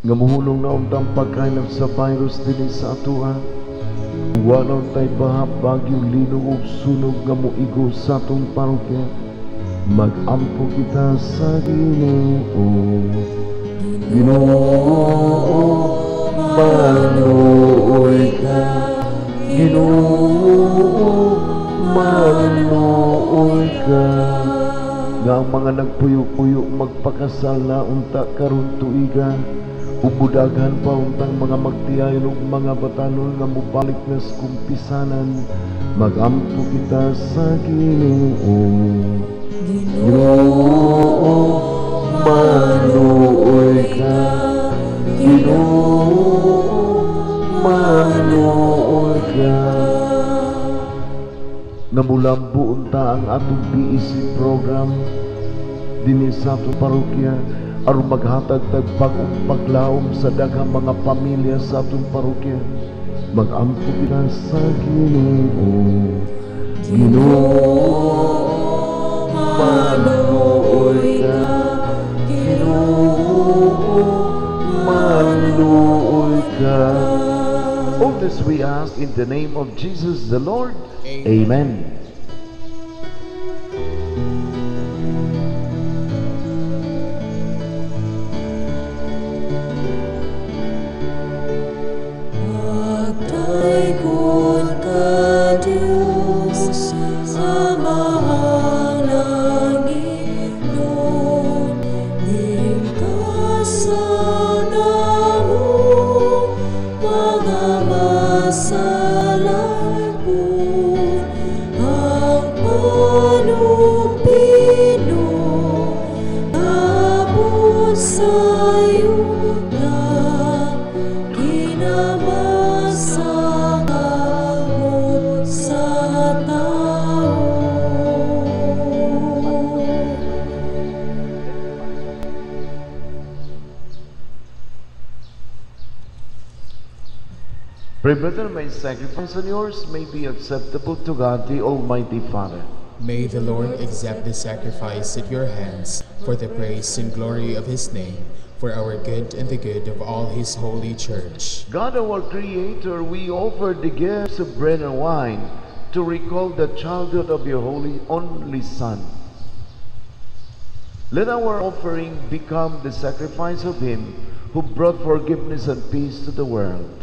Nga muhulong na untang pagkainag sa virus din sa atuan. Wala tay bahap bagyo lino ug sunog nga muigo sa atong parokya. Mag-ampo kita sa Ginoo. Ginoo, maluoy ka. Ginoo, maluoy ka. Nga ang mga nagpuyo-puyo magpakasal na unta karon tuiga. Ubudaghan pa untang mga magtiayon ug mga batanon nga mubalik na sa kumpisanan. Mag-ampo kita sa Ginoo. Ginoo, maluoy ka. Ginoo, maluoy ka. Namulambo unta ang atong BEC program dinhi sa atong parokya aron maghatag tag bagong paglaom sa daghang mga pamilya sa atong parokya. Mag-ampo kita sa Ginoo. Ginoo, maluoy ka. Ginoo, maluoy ka. All this we ask in the name of Jesus the Lord. Amen. Magdaygod ka, Diyos, sa mahal langit nun. Hingkasan mo mga masalakbon, ang panupino abot sa'yo na kinamasakamot sa tao. Pray, brother, my sacrifice and yours may be acceptable to God, the Almighty Father. May the Lord accept the sacrifice at your hands for the praise and glory of his name, for our good and the good of all his holy church. God, our Creator, we offer the gifts of bread and wine to recall the childhood of your holy only Son. Let our offering become the sacrifice of him who brought forgiveness and peace to the world.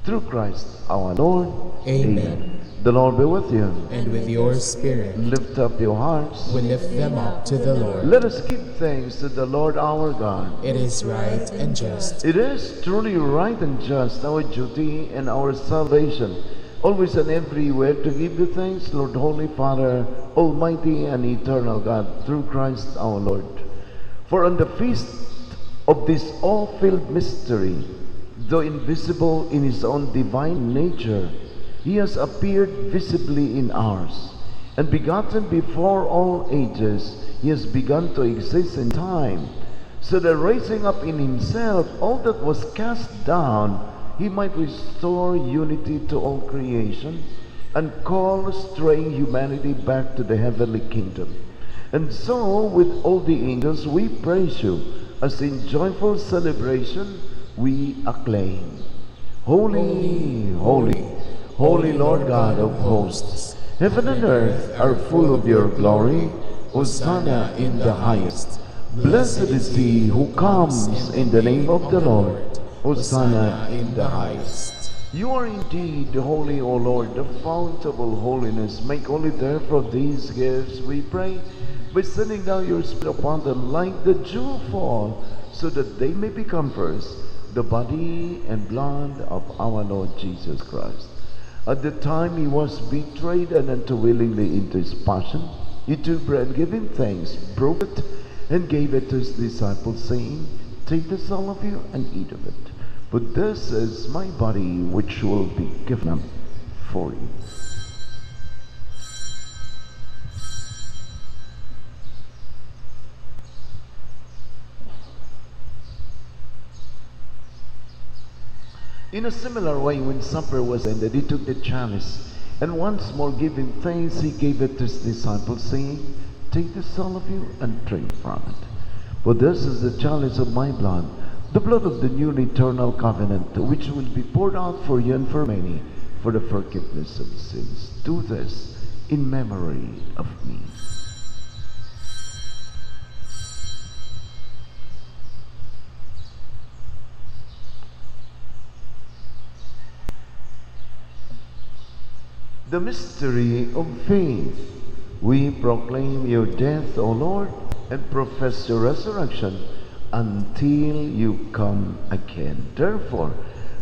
Through Christ our Lord. Amen. The Lord be with you. And with your spirit, Lift up your hearts. we lift them up to the Lord. Let us give thanks to the Lord our God. It is right and just, It is truly right and just, our duty and our salvation, always and everywhere to give you thanks, Lord, Holy Father, Almighty and Eternal God, through Christ our Lord. For on the feast of this all-filled mystery, though invisible in his own divine nature, he has appeared visibly in ours, and begotten before all ages, he has begun to exist in time, so that raising up in himself all that was cast down, he might restore unity to all creation and call straying humanity back to the heavenly kingdom. And so, with all the angels, we praise you, as in joyful celebration we acclaim. Holy, holy, holy Lord God of hosts, heaven and earth are full of your glory. Hosanna in the highest. Blessed is he who comes in the name of the Lord. Hosanna in the highest. You are indeed holy, O Lord, the fount of all holiness. Make holy therefore these gifts, we pray, by sending down your Spirit upon them like the dew fall, so that they may become first the body and blood of our Lord Jesus Christ. At the time he was betrayed and entered willingly into his passion, he took bread, giving thanks, broke it, and gave it to his disciples, saying, Take this, all of you, and eat of it. But this is my body, which will be given up for you. In a similar way, when supper was ended, he took the chalice, and once more giving thanks, he gave it to his disciples, saying, Take this, all of you, and drink from it. For this is the chalice of my blood, the blood of the new and eternal covenant, which will be poured out for you and for many, for the forgiveness of sins. Do this in memory of me. The mystery of faith. We proclaim your death, O Lord, and profess your resurrection until you come again. Therefore,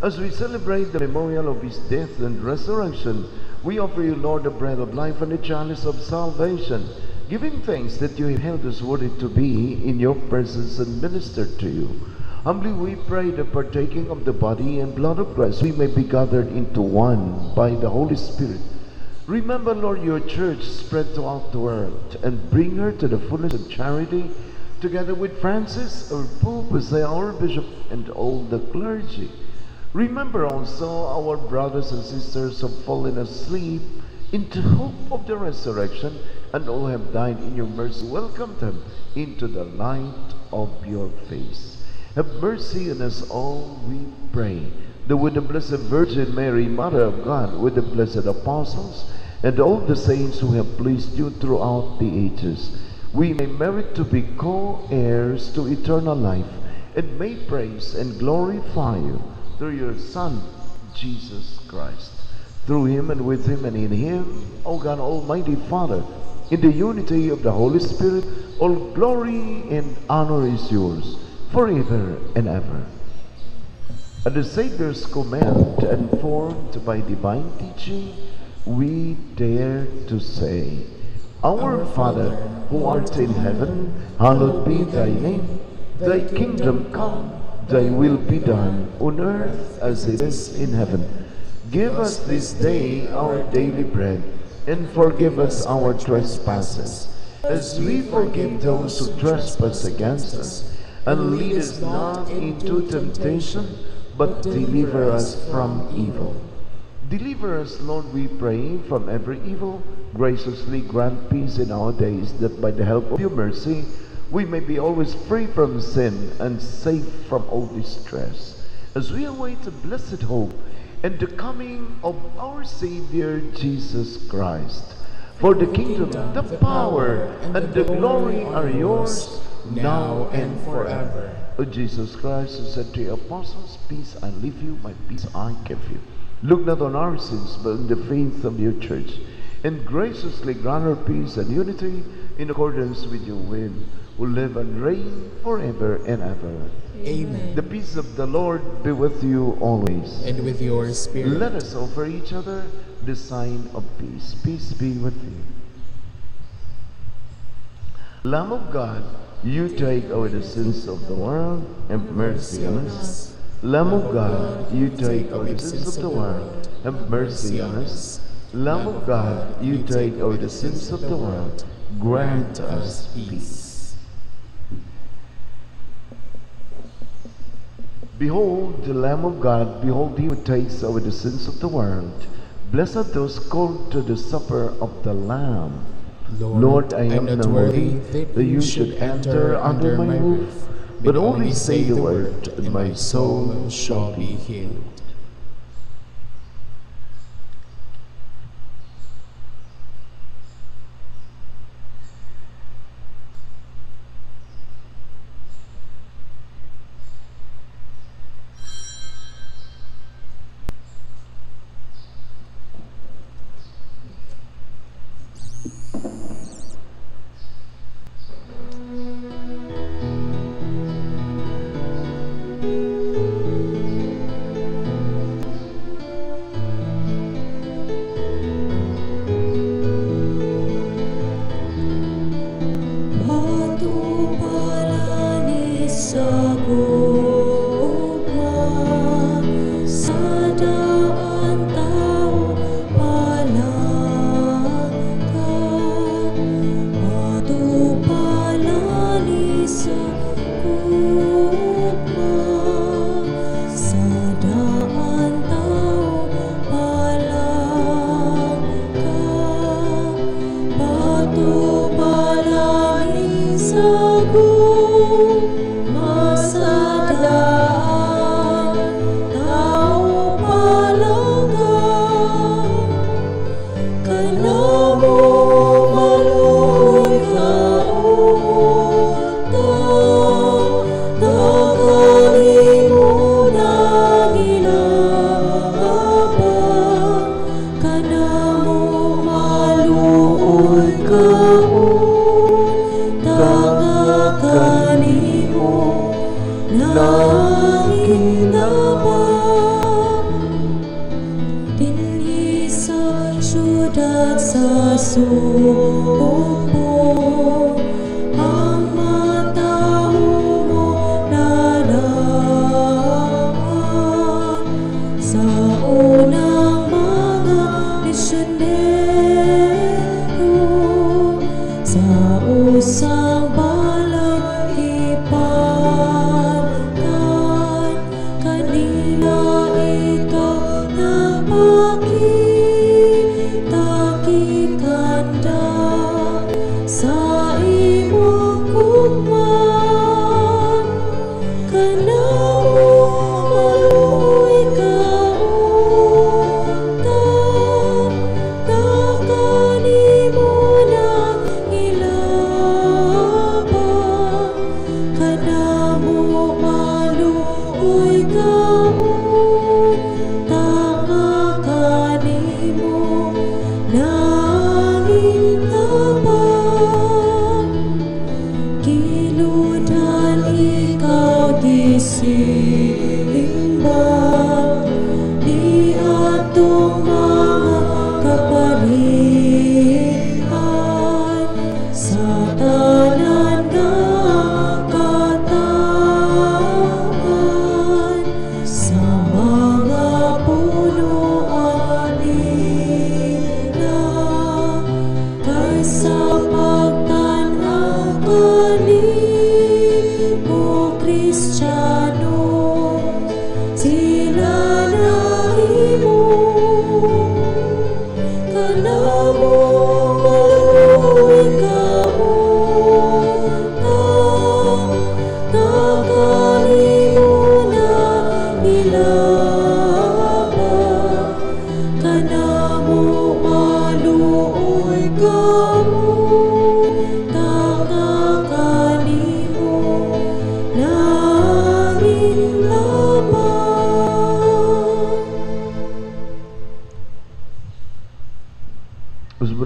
as we celebrate the memorial of his death and resurrection, we offer you, Lord, the bread of life and the chalice of salvation, giving thanks that you have held us worthy to be in your presence and ministered to you. Humbly we pray that, partaking of the body and blood of Christ, we may be gathered into one by the Holy Spirit. Remember, Lord, your church spread throughout the world, and bring her to the fullness of charity, together with Francis, our Pope, as our Bishop, and all the clergy. Remember also our brothers and sisters who have fallen asleep into hope of the resurrection, and all have died in your mercy. Welcome them into the light of your face. Have mercy on us all, we pray, that with the Blessed Virgin Mary, Mother of God, with the blessed apostles, and all the saints who have pleased you throughout the ages, we may merit to be co-heirs to eternal life, and may praise and glorify you through your Son, Jesus Christ. Through him, and with him, and in him, O God, Almighty Father, in the unity of the Holy Spirit, all glory and honor is yours, forever and ever. At the Savior's command, and formed by divine teaching, we dare to say, Our Father, who art in heaven, hallowed be thy name. Thy kingdom come, thy will be done, on earth as it is in heaven. Give us this day our daily bread, and forgive us our trespasses, as we forgive those who trespass against us. And lead us not into temptation, but deliver us from evil. Deliver us, Lord, we pray, from every evil. Graciously grant peace in our days, that by the help of your mercy we may be always free from sin and safe from all distress, as we await the blessed hope and the coming of our Savior Jesus Christ. For the kingdom, the power, and the glory are yours, now and forever. O Jesus Christ, who said to your apostles, Peace I leave you, my peace I give you. Look not on our sins, but on the faith of your church, and graciously grant her peace and unity in accordance with your will, who live and reign forever and ever. Amen. The peace of the Lord be with you always. And with your spirit. Let us offer each other the sign of peace. Peace be with you. Lamb of God, you take away the sins of the world, have mercy on us. Lamb of God, you take away the sins of the world, have mercy on us. Lamb of God, you take away the sins of the world, grant us peace. Behold the Lamb of God, behold him who takes away the sins of the world. Blessed those called to the supper of the Lamb. Lord, I am not worthy that you should enter under my roof, but only say the word, and my soul shall be healed.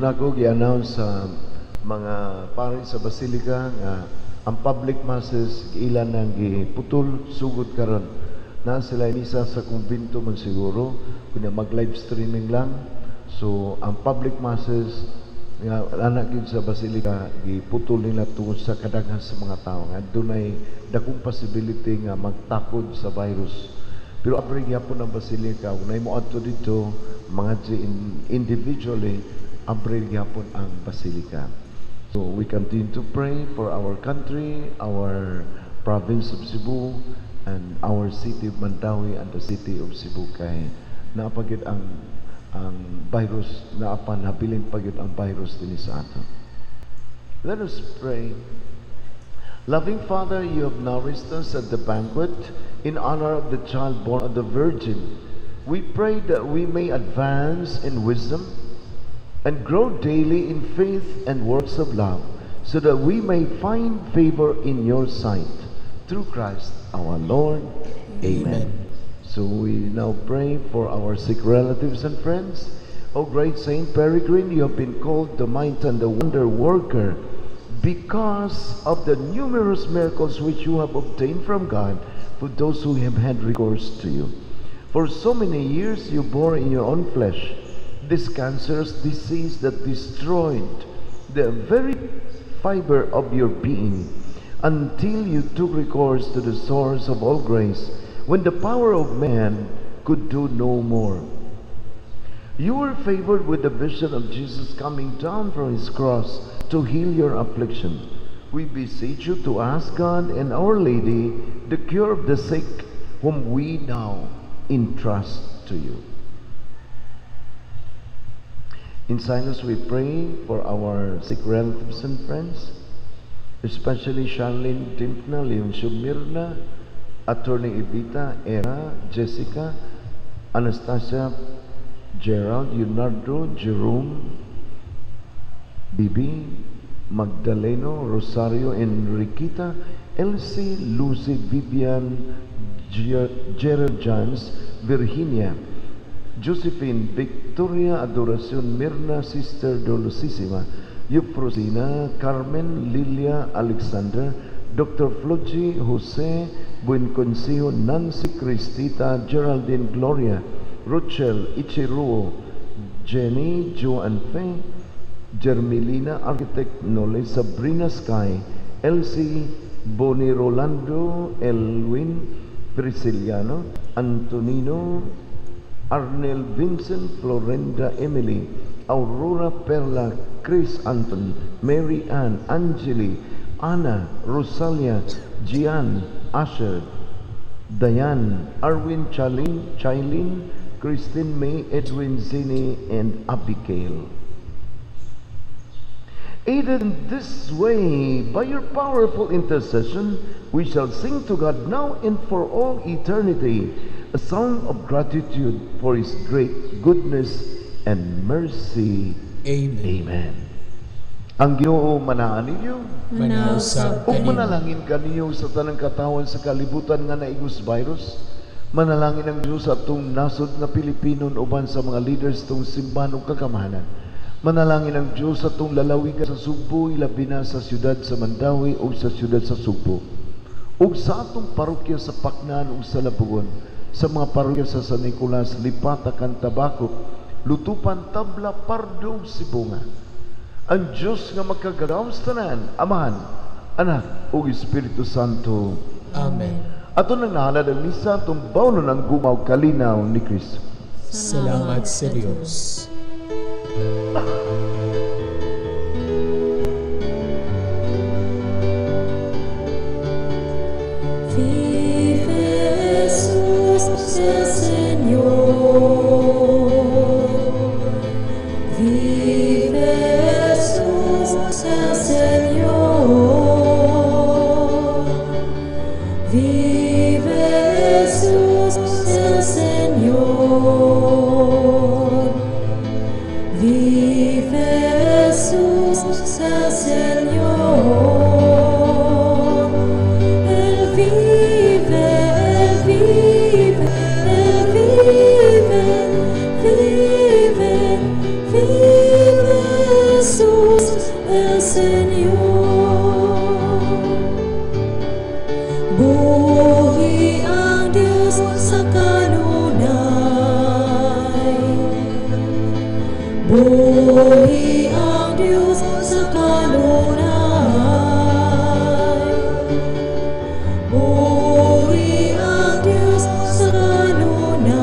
Ako gi-announce sa mga pari sa Basilika nga ang public masses ilan nang giputol sugod karon. Na sila misa sa kumbento man siguro kunya mag-live streaming lang. So ang public masses nga anak gyud sa Basilika giputol nila tungod sa kadaghan sa mga tawo nga dunay dakong possibility nga magtakod sa virus. Pero apre gyapon ang Basilika ug nay moadto dito mga individually abril gyapon ang Basilika. So we continue to pray for our country, our province of Cebu, and our city of Mandawi and the city of Cebu kay naapagid ang virus naapan habilin pagid ang virus dinhi sa ato. Let us pray. Loving Father, you have nourished us at the banquet in honor of the child born of the Virgin. We pray that we may advance in wisdom and grow daily in faith and works of love, so that we may find favor in your sight. Through Christ our Lord. Amen. So we now pray for our sick relatives and friends. O great Saint Peregrine, you have been called the might and the wonder worker because of the numerous miracles which you have obtained from God for those who have had recourse to you. For so many years you bore in your own flesh this cancerous disease that destroyed the very fiber of your being, until you took recourse to the source of all grace, when the power of man could do no more. You were favored with the vision of Jesus coming down from his cross to heal your affliction. We beseech you to ask God and Our Lady the cure of the sick, whom we now entrust to you. In silence we pray for our sick relatives and friends, especially Charlene Dimpna, Leoncio Mirna, Attorney Evita, Era, Jessica, Anastasia, Gerald, Leonardo, Jerome, Bibi, Magdaleno, Rosario, Enriquita, Elsie, Lucy, Vivian, Gerald Jans, Virginia, Josephine, Victoria, Adoracion, Mirna, Sister Dolosissima, Eufrosina, Carmen, Lilia, Alexander, Dr. Floji, Jose, Buenconcio, Nancy, Cristita, Geraldine, Gloria, Rochelle, Ichiruo, Jenny, Joan Faye, Germelina, Architect Nole, Sabrina Sky, Elsie, Boni Rolando, Elwin, Prisciliano, Antonino, Arnel Vincent, Florenda Emily, Aurora Perla, Chris Anton, Mary Ann, Angeli, Anna, Rosalia, Gian, Asher, Diane, Arwin, Chailin, Christine May, Edwin, Zini, and Abigail. Aided in this way by your powerful intercession, we shall sing to God now and for all eternity a song of gratitude for His great goodness and mercy. Amen. Amen. Ang Ginoo manaan ninyo, Manausab o kanimo. manalangin kaniyo sa tanang katawan sa kalibutan nga naigos virus. Manalangin ang Diyos sa atong nasod nga Pilipino uban sa mga leaders tong simbahan o kakamahanan. Manalangin ang Diyos sa atong lalawigan sa Subo, ilabi na sa siyudad sa Mandawi o sa siyudad sa Subo. O sa atong parokya sa Paknan o sa Labugon, sa mga parokya sa San Nicolas, Lipata, Cantabaco, Lutupan, Tabla, Pardo, Sibunga. Ang Diyos nga magkagawang tanan, Amahan, Anak, o Espiritu Santo. Amen. Ato nang nahalad ang misa, tumbaw nun ang gumaw kalinaw ni Kristo. Salamat sa Diyos. Vive Jesús el Señor, vive Jesús el Señor, vive Jesús el Señor, vive Jesús el Señor. Buhi ang Diyos sa kanunay, buhi ang Diyos sa kanunay, buhi ang Diyos sa kanunay,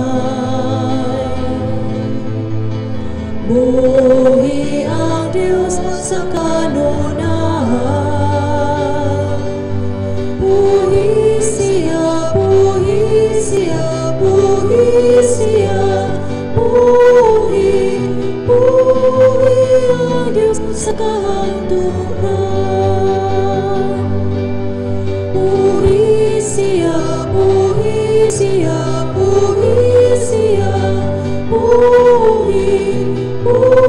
buhi ang Diyos sa kanunay. Buhi siya, buhay